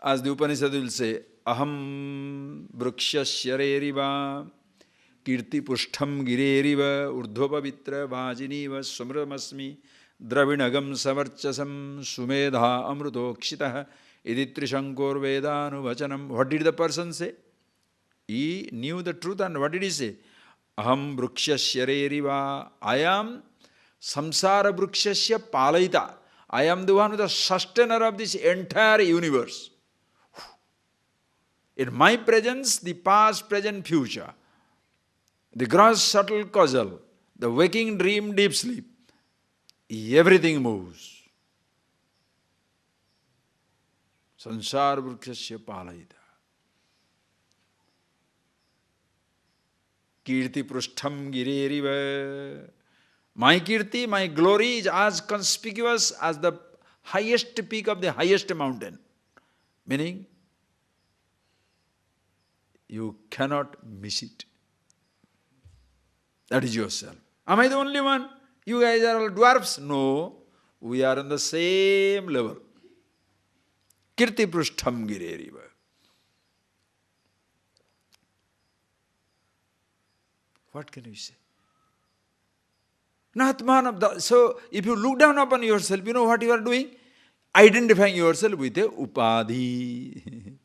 as the Upanishad will say, Aham brukshasya reriva kirti pushtham gireriva urdhvapavitra vajiniva sumramasmi dravinagam savarchasam sumedha amrutokshitah iditrishankor vedanu vachanam. What did the person say? He knew the truth, and what did he say? Aham brukshasya reriva. I am samsara brukshasya palaita. I am the one who is the sustainer of this entire universe. In my presence, the past, present, future, the gross, subtle, causal, the waking, dream, deep sleep, everything moves. Sansar vrukshasya palayita. Kirti prustham gireriva. My kirti, my glory is as conspicuous as the highest peak of the highest mountain. Meaning, you cannot miss it. That is yourself. Am I the only one? You guys are all dwarfs? No. We are on the same level. Kirti prustham gireriva. What can you say? Natmanam. So, if you look down upon yourself, you know what you are doing? Identifying yourself with a upadhi.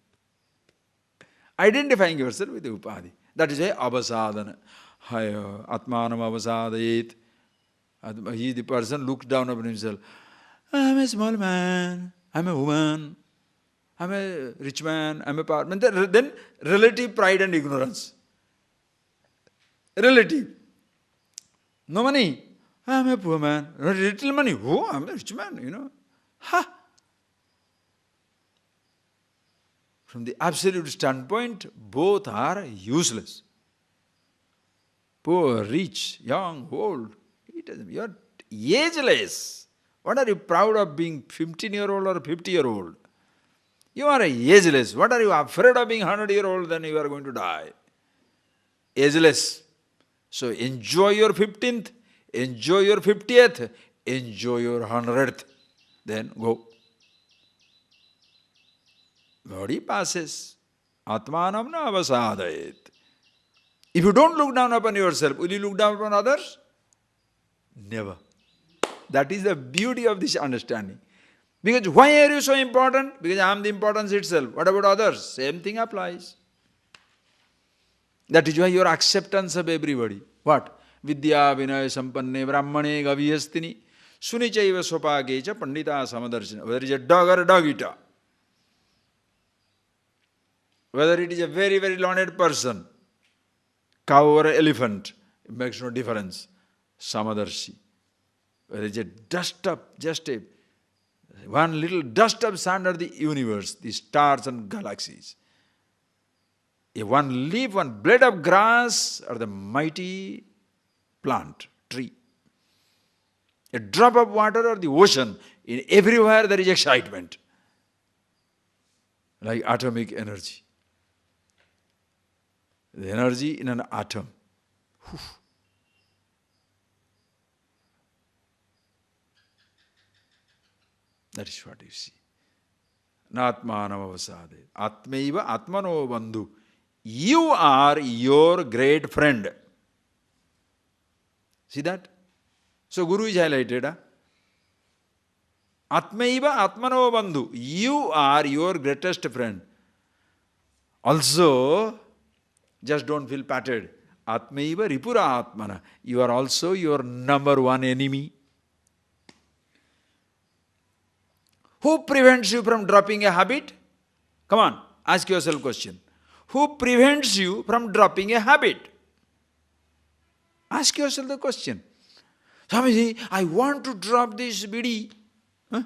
Identifying yourself with the upadhi. That is a avasadana. Atmanam avasadayet. He, the person, looks down upon himself. I am a small man. I am a woman. I am a rich man. I am a power man. Then relative pride and ignorance. Relative. No money. I am a poor man. Little money. Oh, I am a rich man, Ha! From the absolute standpoint, both are useless. Poor, rich, young, old. You are ageless. What are you proud of being 15-year-old or 50-year-old? You are ageless. What are you afraid of being 100-year-old? Then you are going to die. Ageless. So enjoy your 15th, enjoy your 50th, enjoy your 100th. Then go. Body passes. Atmanam na avasadayet. If you don't look down upon yourself, will you look down upon others? Never. That is the beauty of this understanding. Because why are you so important? Because I am the importance itself. What about others? Same thing applies. That is why your acceptance of everybody. What? Vidya vinaya sampanne brahmane gaviyastini sunichaiva sopagecha pandita samadarshina. Whether it is a dog or a dog eater. Whether it is a very, very learned person, cow or elephant, it makes no difference. Samadarshi. Whether it is a dust up, just a one little dust of sand of the universe, the stars and galaxies. A one leaf, one blade of grass, or the mighty plant, tree. A drop of water or the ocean, in everywhere there is excitement. Like atomic energy. The energy in an atom. That is what you see. Natmanam avasade. Atmaiva atmano bandhu. You are your great friend. See that? So Guru is highlighted. Atmaiva atmano bandhu. You are your greatest friend. Also, just don't feel patted. Atmaiva ripura atmana. You are also your number one enemy. Who prevents you from dropping a habit? Come on, ask yourself a question. Who prevents you from dropping a habit? Ask yourself the question. Swamiji, I want to drop this bidi. Huh?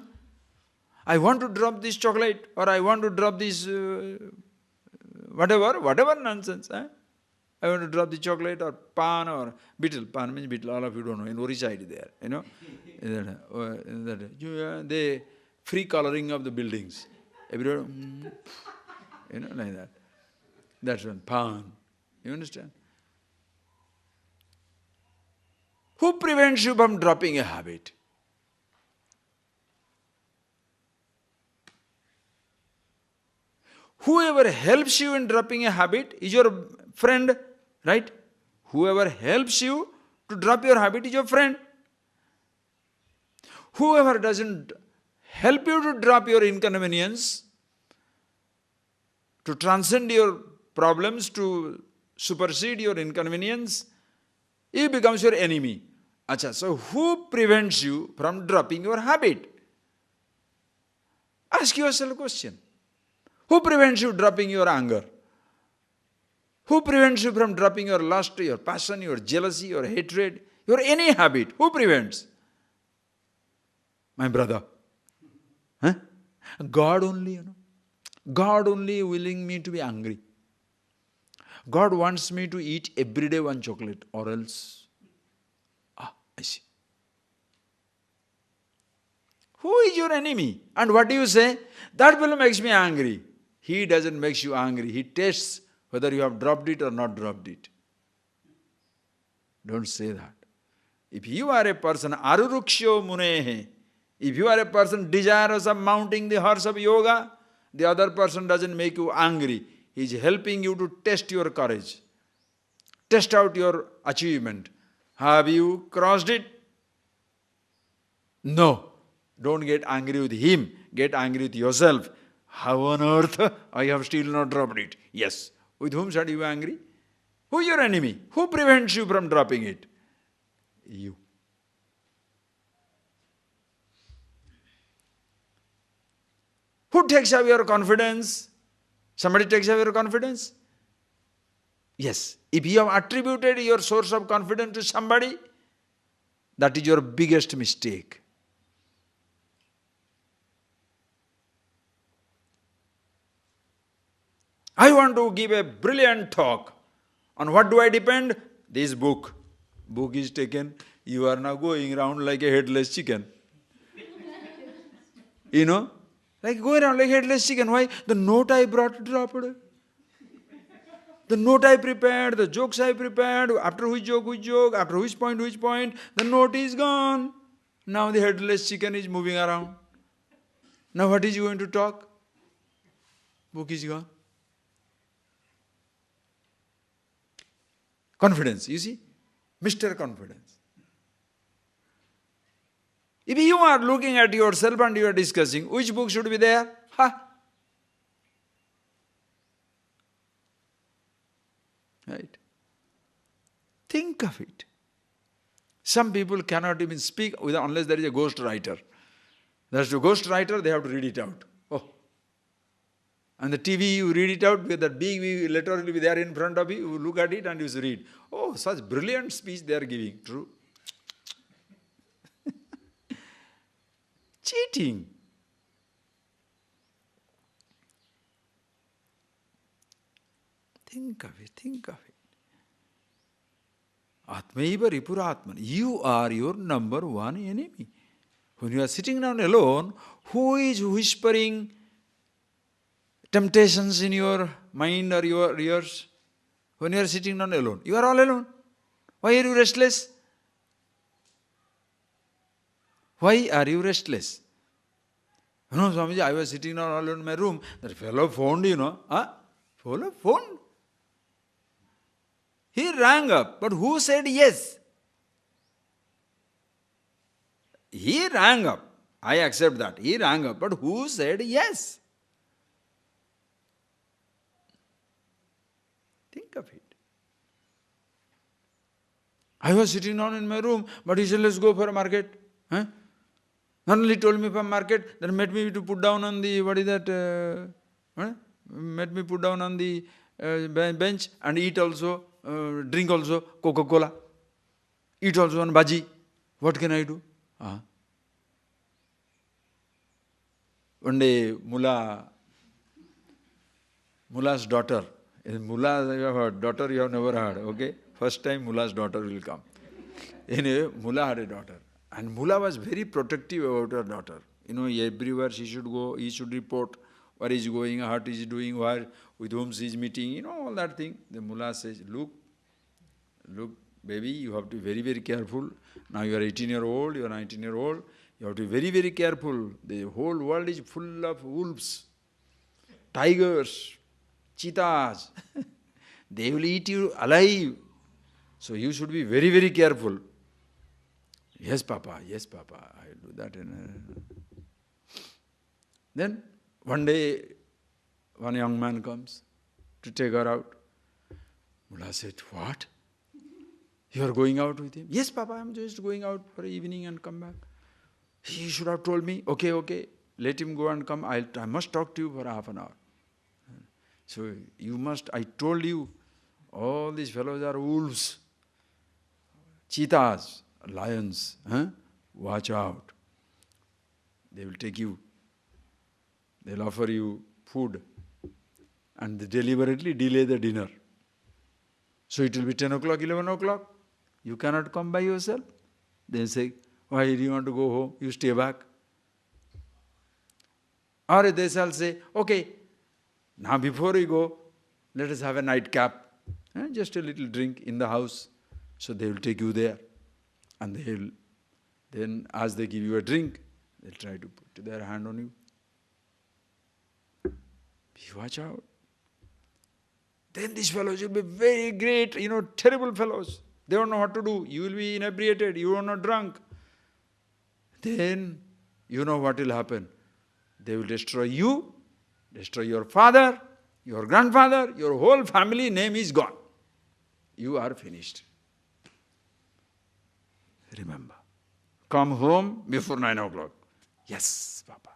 I want to drop this chocolate, or I want to drop this whatever nonsense. Huh? I want to drop the chocolate or pan or beetle. Pan means beetle, all of you don't know. In Orissa it is there, you know. They free coloring of the buildings. Everyone, you know, like that. That's one, pan. You understand? Who prevents you from dropping a habit? Whoever helps you in dropping a habit is your friend, right? Whoever helps you to drop your habit is your friend. Whoever doesn't help you to drop your inconvenience, to transcend your problems, to supersede your inconvenience, he becomes your enemy. Acha, so who prevents you from dropping your habit? Ask yourself a question. Who prevents you dropping your anger? Who prevents you from dropping your lust, your passion, your jealousy, your hatred, your any habit? Who prevents? My brother. Huh? God only, you know. God only willing me to be angry. God wants me to eat every day one chocolate, or else, I see. Who is your enemy? And what do you say? That fellow makes me angry. He doesn't make you angry. He tests whether you have dropped it or not dropped it. Don't say that. If you are a person, aruruksho munehe, if you are a person desirous of mounting the horse of yoga, the other person doesn't make you angry. He is helping you to test your courage. Test out your achievement. Have you crossed it? No. Don't get angry with him. Get angry with yourself. How on earth I have still not dropped it? Yes. With whom should you be angry? Who is your enemy? Who prevents you from dropping it? You. Who takes away your confidence? Somebody takes away your confidence? Yes. If you have attributed your source of confidence to somebody, that is your biggest mistake. I want to give a brilliant talk. On what do I depend? This book. Book is taken. You are now going around like a headless chicken. You know? Like going around like a headless chicken. Why? The note I brought dropped. The note I prepared, the jokes I prepared, after which joke, after which point, the note is gone. Now the headless chicken is moving around. Now what is he going to talk? Book is gone. Confidence, you see? Mr. Confidence. If you are looking at yourself and you are discussing, which book should be there? Right? Think of it. Some people cannot even speak unless there is a ghost writer. There's a ghost writer, they have to read it out. Oh. And the TV, you read it out, with that big letter will be there in front of you, you look at it and you read. Oh, such brilliant speech they are giving. True. Cheating. Think of it, think of it. Atmaiva ripuratman. You are your number one enemy. When you are sitting down alone, who is whispering temptations in your mind or your ears? When you are sitting down alone, you are all alone. Why are you restless? Why are you restless? You know, Swamiji, I was sitting down all alone in my room. That fellow phoned, you know. Fellow phoned. He rang up, but who said yes? He rang up. I accept that. He rang up, but who said yes? Think of it. I was sitting down in my room, but he said, let's go for a market. Huh? Not only told me for market, then made me to put down on the, what is that, made me put down on the bench and eat also, drink also, Coca-Cola. Eat also on bhaji. What can I do? One day, Mullah's daughter, Mullah you have heard, daughter you have never heard, okay? First time Mullah's daughter will come. Anyway, Mullah had a daughter. And Mullah was very protective about her daughter. Everywhere she should go, he should report where he is going, what he is doing, where, with whom she is meeting, all that thing. The Mullah says, look, baby, you have to be very, very careful. Now you are 18-year-old, you are 19-year-old. You have to be very, very careful. The whole world is full of wolves, tigers, cheetahs. They will eat you alive. So you should be very, very careful. Yes, Papa, I will do that. Then one day, one young man comes to take her out. Mullah said, what? You are going out with him? Yes, Papa, I am just going out for evening and come back. He should have told me, okay, let him go and come. I must talk to you for half an hour. So I told you, all these fellows are wolves, cheetahs, lions. Watch out. They will take you. They will offer you food and they deliberately delay the dinner. So it will be 10 o'clock, 11 o'clock. You cannot come by yourself. They say, why do you want to go home? You stay back. Or they shall say, okay, now before we go, let us have a nightcap. Just a little drink in the house. So they will take you there. And then as they give you a drink, they'll try to put their hand on you. Watch out. Then these fellows will be very great, terrible fellows. They don't know what to do. You will be inebriated. You are not drunk. Then you know what will happen. They will destroy you, destroy your father, your grandfather, your whole family name is gone. You are finished. Remember. Come home before 9 o'clock. Yes, Papa.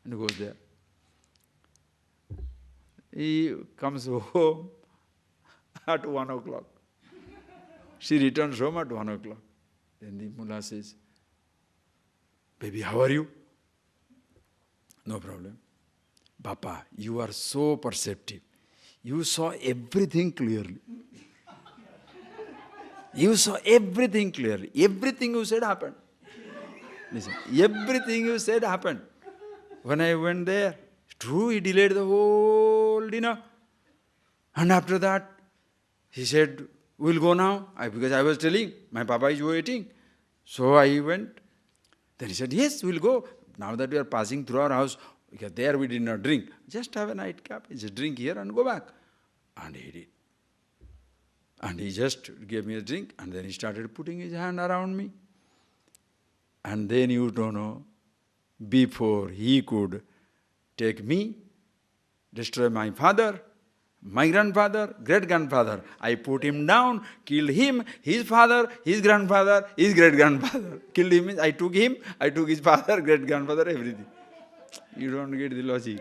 And goes there. He comes home at 1 o'clock. She returns home at 1 o'clock. Then the Mullah says, baby, how are you? No problem. Papa, you are so perceptive. You saw everything clearly. You saw everything clearly. Everything you said happened. Listen, everything you said happened. When I went there, true, he delayed the whole dinner. And after that, he said, we'll go now. Because I was telling, my Papa is waiting. So I went. Then he said, yes, we'll go. Now that we are passing through our house, because there we did not drink. Just have a nightcap. Just drink here and go back. And he did. And he just gave me a drink, and then he started putting his hand around me. And then you don't know, before he could take me, destroy my father, my grandfather, great-grandfather, I put him down, killed him, his father, his grandfather, his great-grandfather. Killed him means I took his father, great-grandfather, everything. You don't get the logic.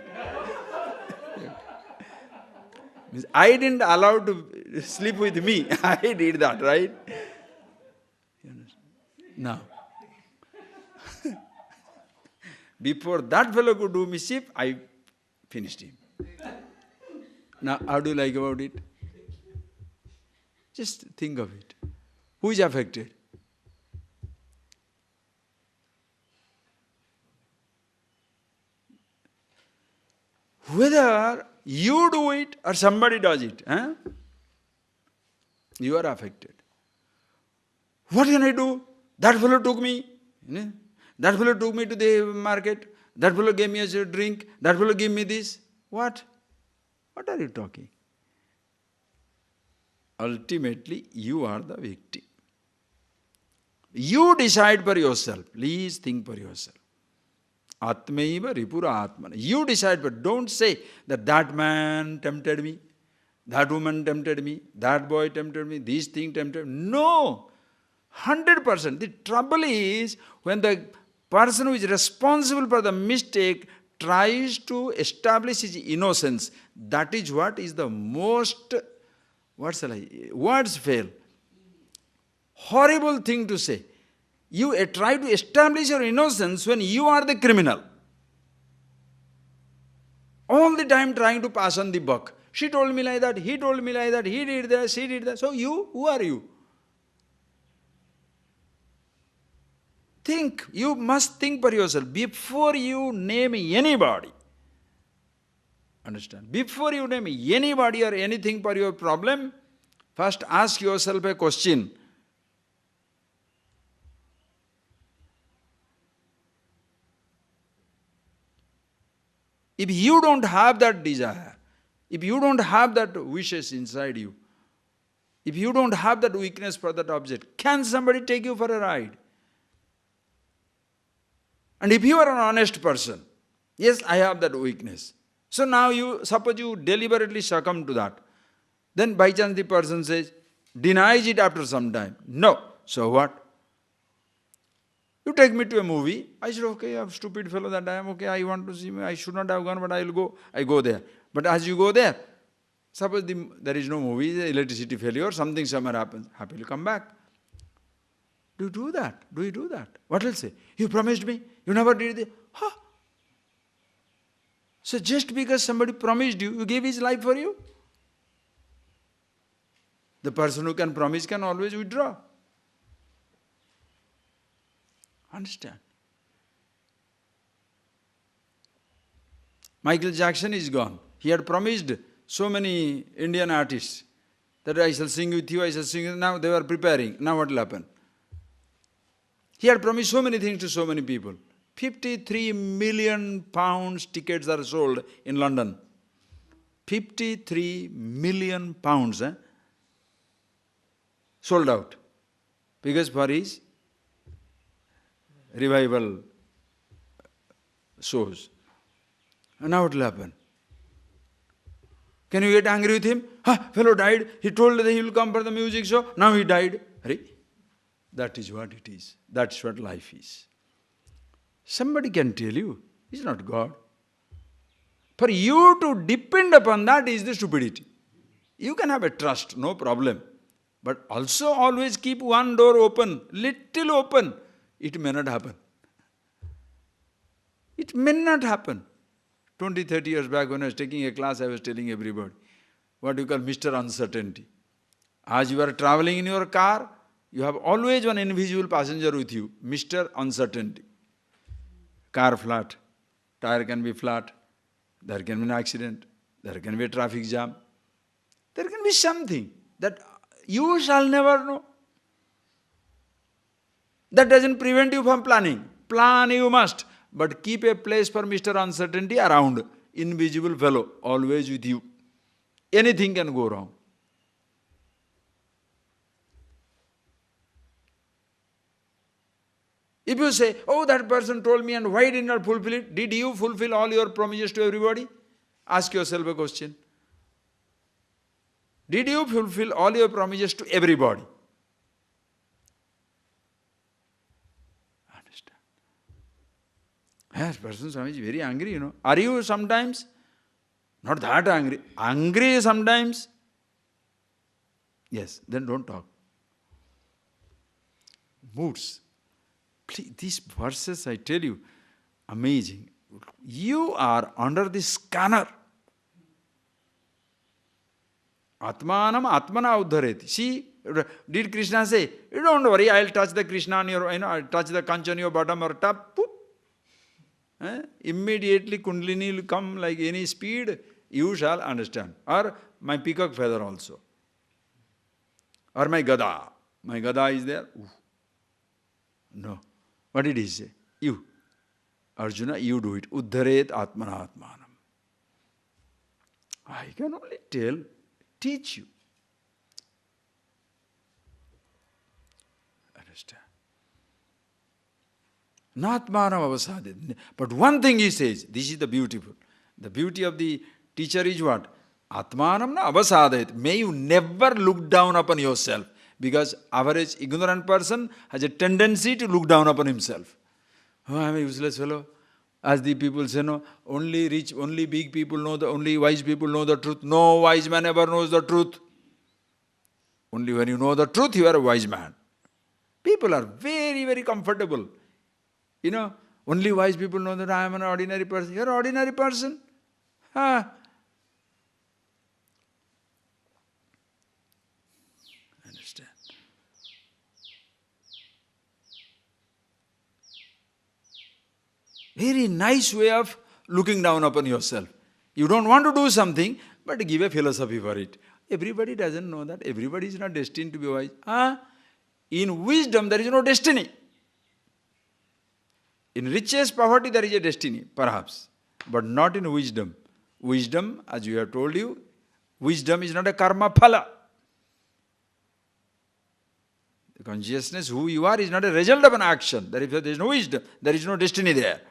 Means I didn't allow to sleep with me. I did that, right? Now, before that fellow could do mischief, I finished him. Now, how do you like about it? Just think of it. Who is affected? Whether you do it or somebody does it, you are affected. What can I do? That fellow took me. That fellow took me to the market. That fellow gave me a drink. That fellow gave me this. What? What are you talking? Ultimately, you are the victim. You decide for yourself. Please think for yourself. Atmaiva ripura atmana. You decide, but don't say that man tempted me. That woman tempted me, that boy tempted me, this thing tempted me. No! 100%. The trouble is when the person who is responsible for the mistake tries to establish his innocence. That is what is the most, words fail. Horrible thing to say. You try to establish your innocence when you are the criminal. All the time trying to pass on the buck. She told me like that, he told me like that, he did that, she did that. So you, who are you? Think, you must think for yourself before you name anybody. Understand? Before you name anybody or anything for your problem, first ask yourself a question. If you don't have that desire, if you don't have that wishes inside you, if you don't have that weakness for that object, can somebody take you for a ride? And if you are an honest person, yes, I have that weakness. So now suppose you deliberately succumb to that. Then by chance the person says, denies it after some time. No. So what? You take me to a movie. I said, okay, I'm a stupid fellow that I am. Okay, I want to see me. I should not have gone, but I will go. I go there. But as you go there, suppose there is no movie, the electricity failure, something somewhere happens. Happily come back. Do you do that? Do you do that? What will say? You promised me. You never did it. Huh? So just because somebody promised you, you gave his life for you? The person who can promise can always withdraw. Understand? Michael Jackson is gone. He had promised so many Indian artists that I shall sing with you, I shall sing with you. Now they were preparing. Now what will happen? He had promised so many things to so many people. 53 million pounds tickets are sold in London. 53 million pounds sold out. Because for his revival shows. And now what will happen? Can you get angry with him? Fellow died. He told that he will come for the music show. Now he died. That is what it is. That's what life is. Somebody can tell you, he's not God. For you to depend upon that is the stupidity. You can have a trust, no problem. But also always keep one door open, little open. It may not happen. It may not happen. 20, 30 years back when I was taking a class, I was telling everybody, what you call Mr. Uncertainty. As you are traveling in your car, you have always one invisible passenger with you, Mr. Uncertainty. Car flat, tire can be flat, there can be an accident, there can be a traffic jam, there can be something that you shall never know. That doesn't prevent you from planning. Plan you must, but keep a place for Mr. Uncertainty around, invisible fellow, always with you. Anything can go wrong. If you say, oh, that person told me and why did not fulfill it? Did you fulfill all your promises to everybody? Ask yourself a question. Did you fulfill all your promises to everybody? Understand? Yes, person Swami is very angry, Are you sometimes? Not that angry. Angry sometimes? Yes, then don't talk. Moods. Please, these verses, I tell you, amazing. You are under the scanner. Atmanam atmana uddhareti. See, did Krishna say, you don't worry, I'll touch the Krishna on your, I'll touch the conch on your bottom or top. Immediately Kundalini will come like any speed, you shall understand. Or my peacock feather also. Or my gada. My gada is there. Ooh. No. What did he say? You. Arjuna, you do it. Uddharet atmana atmanam. I can only teach you. Understand? Natmanam avasadit. But one thing he says, this is the beautiful. The beauty of the teacher is what? Atmanam na avasadayat. May you never look down upon yourself. Because average ignorant person has a tendency to look down upon himself. Oh, I am a useless fellow. As the people say, no, only rich, only big people know only wise people know the truth. No wise man ever knows the truth. Only when you know the truth, you are a wise man. People are very, very comfortable. Only wise people know that I am an ordinary person. You are an ordinary person. Understand? Very nice way of looking down upon yourself. You don't want to do something, but give a philosophy for it. Everybody doesn't know that. Everybody is not destined to be wise. In wisdom, there is no destiny. In riches, poverty, there is a destiny, perhaps. But not in wisdom. Wisdom, as we have told you, wisdom is not a karma phala. The consciousness, who you are, is not a result of an action. There is no wisdom. There is no destiny there.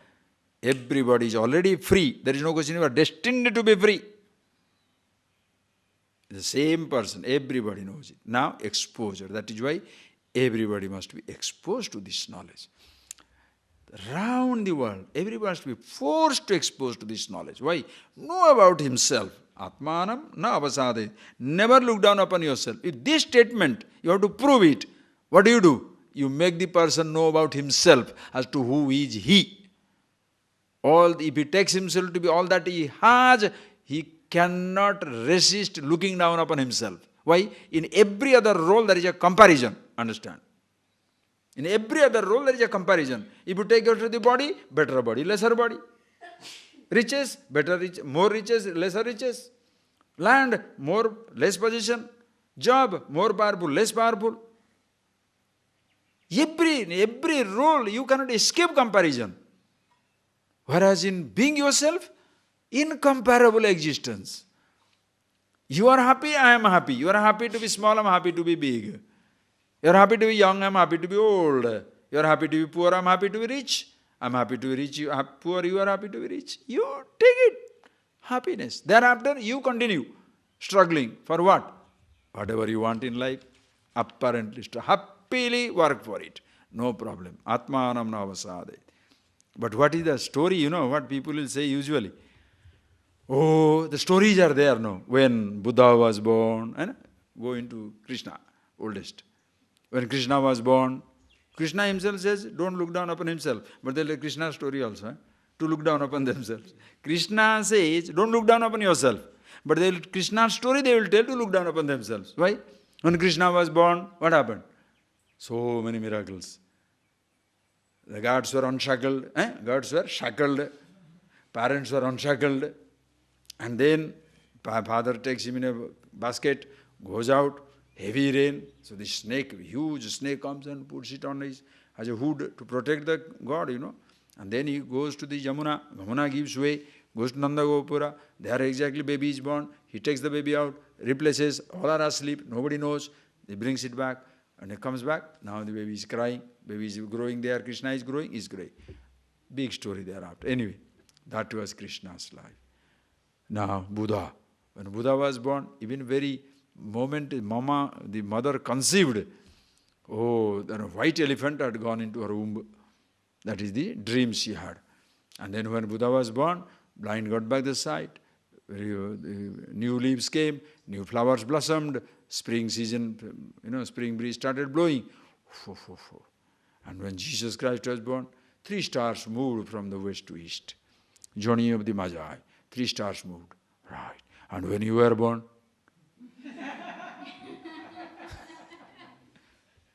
Everybody is already free. There is no question you are destined to be free. The same person, everybody knows it. Now, exposure. That is why everybody must be exposed to this knowledge. Around the world, everybody must be forced to expose to this knowledge. Why? Know about himself. Atmanam na avasade. Never look down upon yourself. With this statement, you have to prove it. What do? You make the person know about himself as to who is he. If he takes himself to be all that he has, he cannot resist looking down upon himself. Why? In every other role there is a comparison. Understand? In every other role there is a comparison. If you take out the body, better body, lesser body. Riches, better riches, more riches, lesser riches. Land, more, less possession. Job, more powerful, less powerful. In every role you cannot escape comparison. Whereas in being yourself, incomparable existence. You are happy, I am happy. You are happy to be small, I am happy to be big. You are happy to be young, I am happy to be old. You are happy to be poor, I am happy to be rich. I am happy to be rich, you are poor, you are happy to be rich. You take it. Happiness. Thereafter, you continue struggling. For what? Whatever you want in life, apparently. Happily work for it. No problem. Atmanam na avasade. But what is the story? What people will say usually. Oh, the stories are there, no? When Buddha was born, go into Krishna, oldest. When Krishna was born, Krishna himself says, don't look down upon himself. But they'll like Krishna's story also, to look down upon themselves. Krishna says, don't look down upon yourself. But Krishna's story they will tell to look down upon themselves. Why? When Krishna was born, what happened? So many miracles. The gods were unshackled. Gods were shackled. Parents were unshackled. And then father takes him in a basket, goes out, heavy rain. So the snake, huge snake comes and puts it on as a hood to protect the god, And then he goes to the Yamuna. Yamuna gives way, goes to Nanda Gopura. There exactly baby is born. He takes the baby out, replaces, all are asleep, nobody knows. He brings it back. And he comes back, now the baby is crying, baby is growing there, Krishna is growing, is growing. Big story thereafter. Anyway, that was Krishna's life. Now, Buddha. When Buddha was born, even very moment the mother conceived, then a white elephant had gone into her womb. That is the dream she had. And then when Buddha was born, blind got back the sight. New leaves came, new flowers blossomed, spring season, spring breeze started blowing. And when Jesus Christ was born, 3 stars moved from the west to east. Journey of the Magi, 3 stars moved. Right. And when you were born,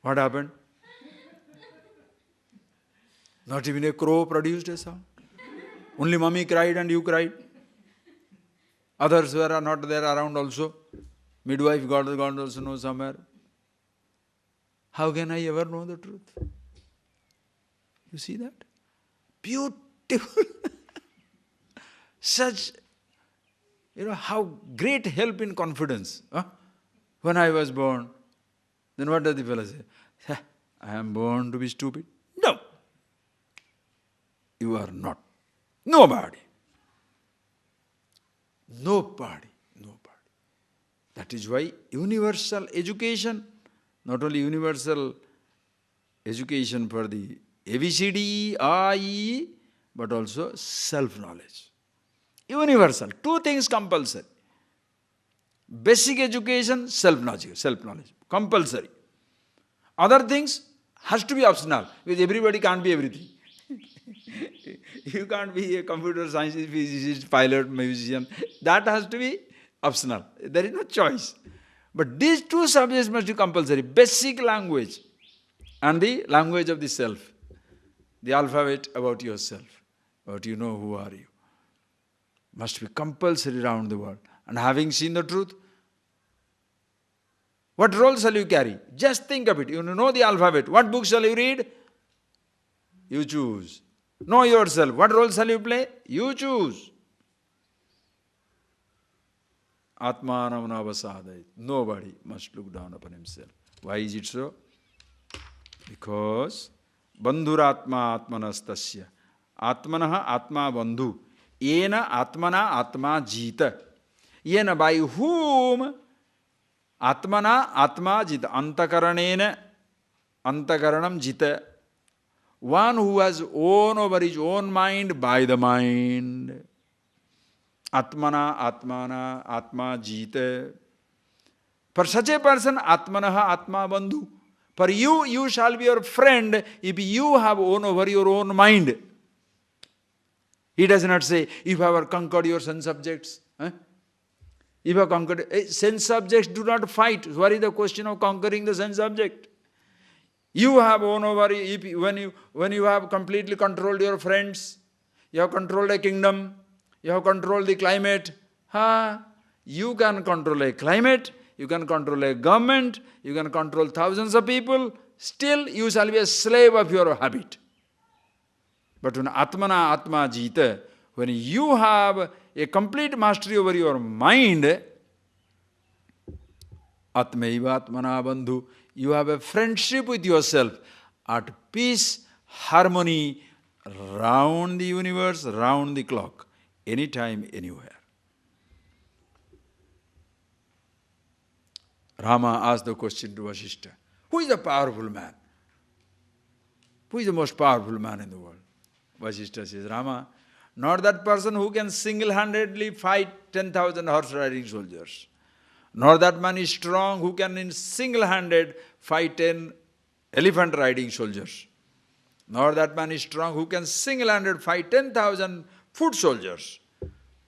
what happened? Not even a crow produced a sound. Only mommy cried and you cried. Others were not there around also. Midwife God also knows somewhere. How can I ever know the truth? You see that? Beautiful. Such, how great help in confidence. When I was born, then what does the fellow say? I am born to be stupid. No. You are not. Nobody. Nobody. Nobody. That is why universal education, not only universal education for the ABCD, IE, but also self-knowledge. Universal. Two things compulsory. Basic education, self-knowledge. Compulsory. Other things has to be optional, because everybody can't be everything. You can't be a computer science, physicist, pilot, musician. That has to be optional. There is no choice. But these two subjects must be compulsory. Basic language and the language of the self. The alphabet about yourself. About you know who are you. Must be compulsory around the world. And having seen the truth, what role shall you carry? Just think of it. You know the alphabet. What book shall you read? You choose. Know yourself. What role shall you play? You choose. Atmanam navasadait. Nobody must look down upon himself. Why is it so? Because bandhuratma atmanastasya. Atmanaha atma bandhu. Yena atmana atma jita. Yena, by whom atmana atma jita. Antakaranena antakaranam jita. One who has won over his own mind by the mind. Atmana, atmana, atma jita. For such a person, atmanaha atma bandhu. For you, you shall be your friend if you have won over your own mind. He does not say, if I have conquered your sense subjects. If I have conquered, sense subjects do not fight. What is the question of conquering the sense subject? You have won over, when you have completely controlled your friends, you have controlled a kingdom, you have controlled the climate. You can control a climate, you can control a government, you can control thousands of people, still you shall be a slave of your habit. But when Atmana Atma Jita, when you have a complete mastery over your mind, Atmaiva Atmana Bandhu, you have a friendship with yourself, at peace, harmony, round the universe, round the clock, anytime, anywhere. Rama asked the question to Vasishtha, who is the powerful man? Who is the most powerful man in the world? Vasishtha says, Rama, not that person who can single-handedly fight 10,000 horse-riding soldiers. Nor that man is strong who can in single-handed fight 10 elephant-riding soldiers. Nor that man is strong who can single-handed fight 10,000 foot soldiers.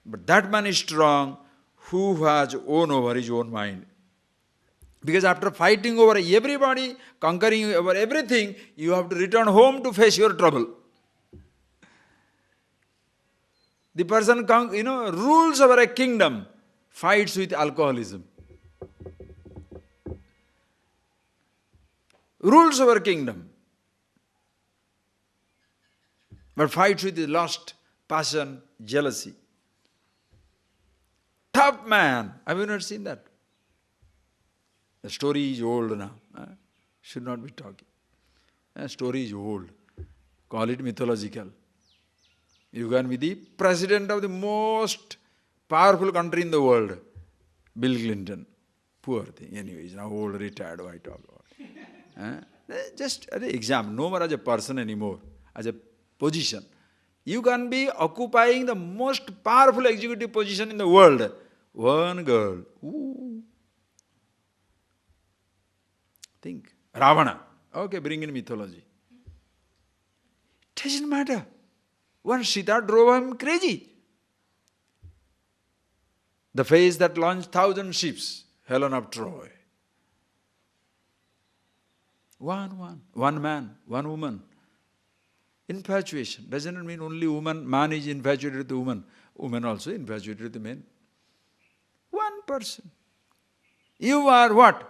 But that man is strong who has won over his own mind. Because after fighting over everybody, conquering over everything, you have to return home to face your trouble. The person rules over a kingdom, fights with alcoholism. Rules over kingdom, but fights with lust, passion, jealousy. Tough man. Have you not seen that? The story is old now. Should not be talking. The story is old. Call it mythological. You can be the president of the most powerful country in the world, Bill Clinton. Poor thing. Anyway, he's now old, retired, why talk about it? Just as an example, no more as a person anymore, as a position. You can be occupying the most powerful executive position in the world. One girl. Ooh. Think. Ravana. Okay, bring in mythology. It doesn't matter. One Sita drove him crazy. The face that launched 1,000 ships, Helen of Troy. One man, one woman. Infatuation doesn't mean only woman. Man is infatuated with the woman. Woman also infatuated with the men. One person. You are what?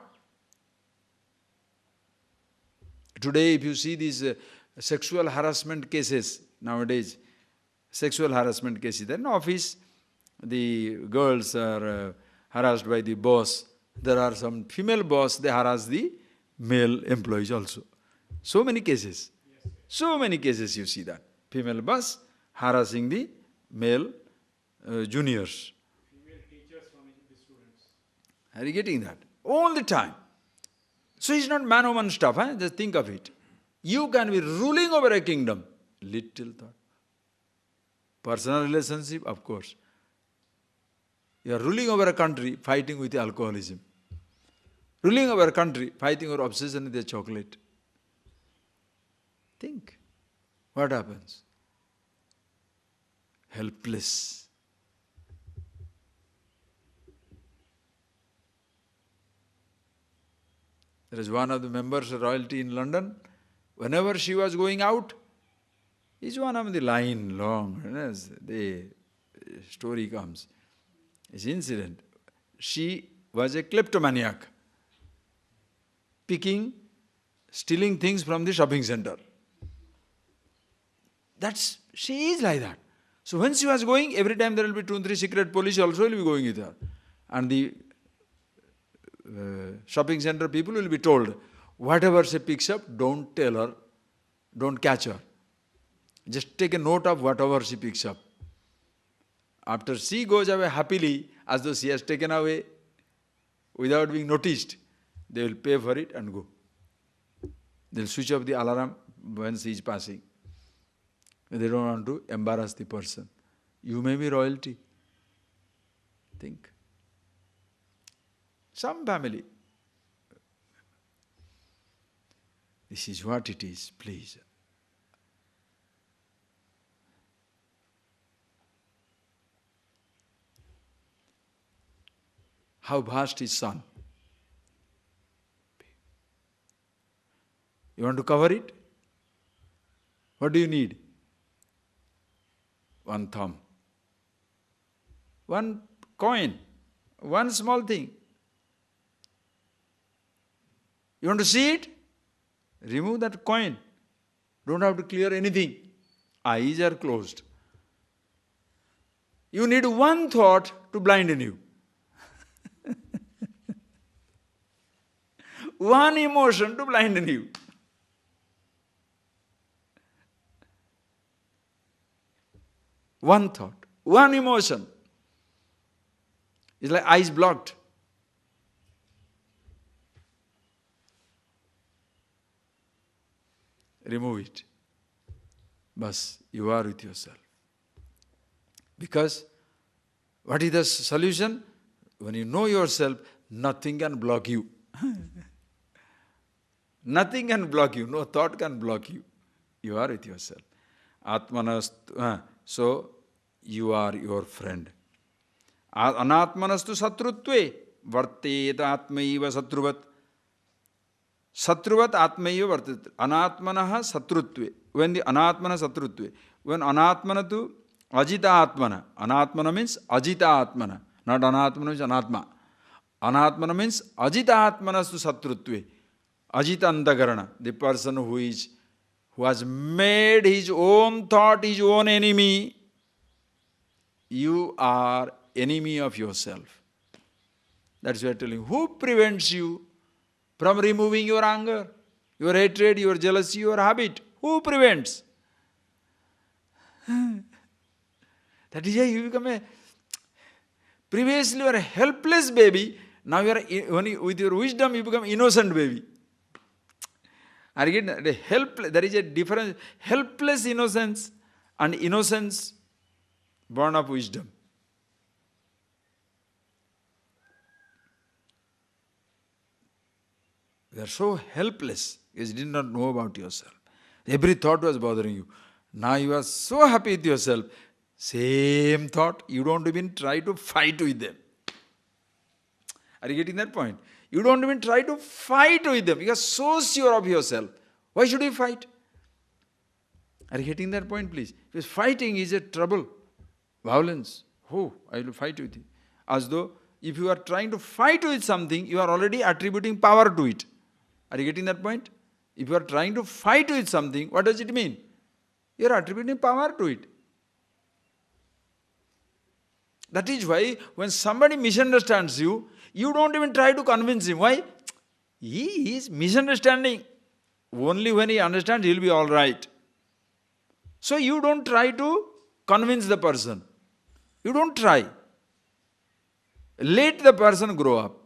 Today, if you see these sexual harassment cases nowadays, sexual harassment cases, in office, the girls are harassed by the boss. There are some female boss, they harass the male employees also. So many cases. So many cases you see that. Female boss harassing the male juniors. Female teachers from the students. Are you getting that? All the time. So it's not man-woman stuff, huh? Just think of it. You can be ruling over a kingdom. Little thought. Personal relationship, of course. You are ruling over a country, fighting with alcoholism. Ruling over a country, fighting over obsession with the chocolate. Think. What happens? Helpless. There is one of the members of royalty in London. Whenever she was going out, it's one of the line long, as the story comes. It's incident. She was a kleptomaniac, stealing things from the shopping center. She is like that. So when she was going, every time there will be 2 or 3 secret police also will be going with her. And the shopping center people will be told, whatever she picks up, don't tell her, don't catch her. Just take a note of whatever she picks up. After she goes away happily, as though she has taken away without being noticed, they will pay for it and go. They will switch off the alarm when she is passing. They don't want to embarrass the person. You may be royalty. Think. Some family. This is what it is, please. How vast is sun? You want to cover it? What do you need? One thumb. One coin. One small thing. You want to see it? Remove that coin. Don't have to clear anything. Eyes are closed. You need one thought to blinden you. One emotion to blinden you. One thought, one emotion. It's like eyes blocked. Remove it. Bas, you are with yourself. Because what is the solution? When you know yourself, nothing can block you. Nothing can block you. No thought can block you. You are with yourself. Atmanastu. So, you are your friend. Anatmanastu satrutve varteta atmaiva satruvat. Satruvat atmaiva varteta. Anatmanaha satrutve. When the anatmana satrutve. When anatmana to ajita atmana. Anatmana means ajita atmana. Not anatmana means anatma. Anatmana means ajita atmanastu satrutve. Ajita antakarana. The person who has made his own thought his own enemy. You are enemy of yourself. That's why I'm telling you. Who prevents you from removing your anger, your hatred, your jealousy, your habit? Who prevents? That is why you become previously you were a helpless baby. Now you are, with your wisdom you become innocent baby. Are you getting that? There is a difference. Helpless innocence and innocence born of wisdom. You are so helpless because you did not know about yourself. Every thought was bothering you. Now you are so happy with yourself. Same thought, you don't even try to fight with them. Are you getting that point? You don't even try to fight with them. You are so sure of yourself. Why should you fight? Are you getting that point, please? Because fighting is a trouble. Violence. Oh, I will fight with you. As though if you are trying to fight with something, you are already attributing power to it. Are you getting that point? If you are trying to fight with something, what does it mean? You are attributing power to it. That is why when somebody misunderstands you, you don't even try to convince him. Why? He is misunderstanding. Only when he understands, he will be all right. So you don't try to convince the person. You don't try. Let the person grow up.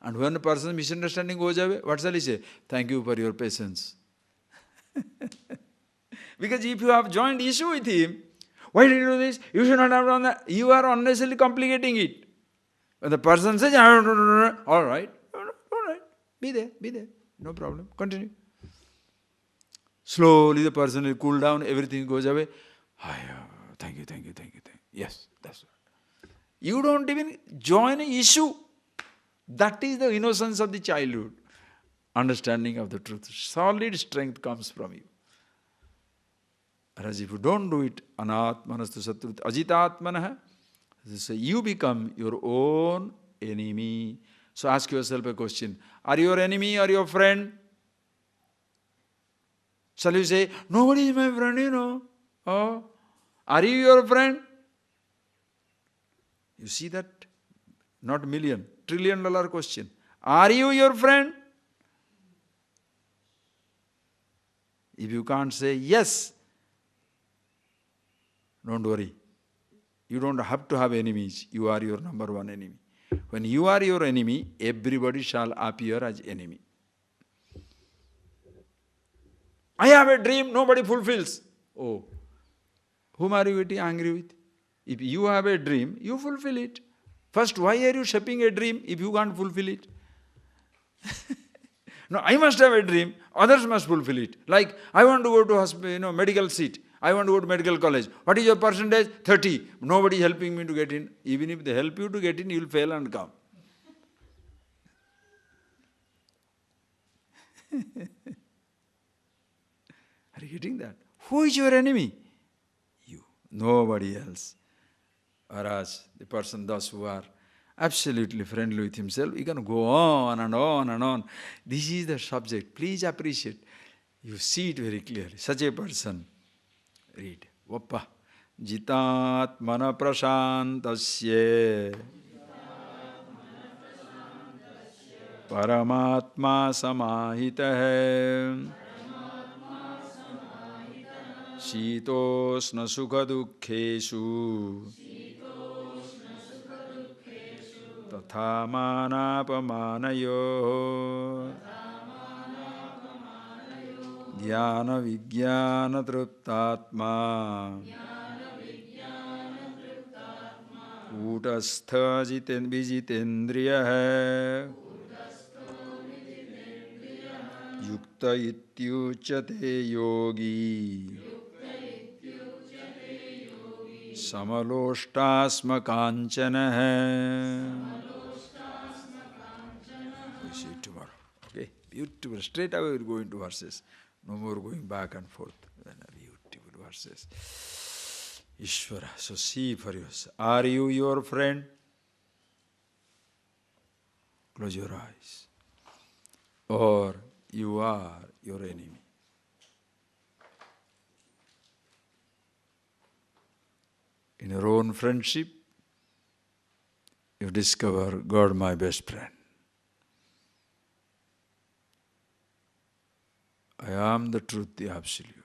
And when a person's misunderstanding goes away, what shall he say? Thank you for your patience. Because if you have joined issue with him, why did you do this? You should not have done that. You are unnecessarily complicating it. When the person says, all right, be there, no problem, continue. Slowly the person will cool down, everything goes away. Thank you. Yes, that's right. You don't even join an issue. That is the innocence of the childhood. Understanding of the truth. Solid strength comes from you. Whereas if you don't do it, anatmanastu satrut ajitatmanah, so you become your own enemy. So ask yourself a question. Are you your enemy or your friend? Shall you say, nobody is my friend, you know. Oh, are you your friend? You see that? Not million, $1 trillion question. Are you your friend? If you can't say yes, don't worry. You don't have to have enemies. You are your number one enemy. When you are your enemy, everybody shall appear as enemy. I have a dream, nobody fulfills. Oh, whom are you getting angry with? If you have a dream, you fulfill it. First, why are you shaping a dream if you can't fulfill it? No, I must have a dream, others must fulfill it. Like, I want to go to hospital, medical seat. I want to go to medical college. What is your percentage? 30. Nobody is helping me to get in. Even if they help you to get in, you will fail and come. Are you getting that? Who is your enemy? You. Nobody else. Whereas the person thus who are absolutely friendly with himself, he can go on and on and on. This is the subject. Please appreciate. You see it very clearly. Such a person. Read. Vappa. Jitatmana prashantasya Paramatma samahitah Shitosna sukha dukkeshu Tatha manapamanayo Dhyana vijnana triptatma Kutastha vijitendriya Yukta ityuchate yogi Samaloshtasma kanchana. We see it tomorrow. Okay, beautiful. Straight away we'll go into verses. No more going back and forth. Beautiful verses. Ishvara. So see for yourself. Are you your friend? Close your eyes. Or you are your enemy. In your own friendship, you discover God, my best friend. I am the truth, the absolute.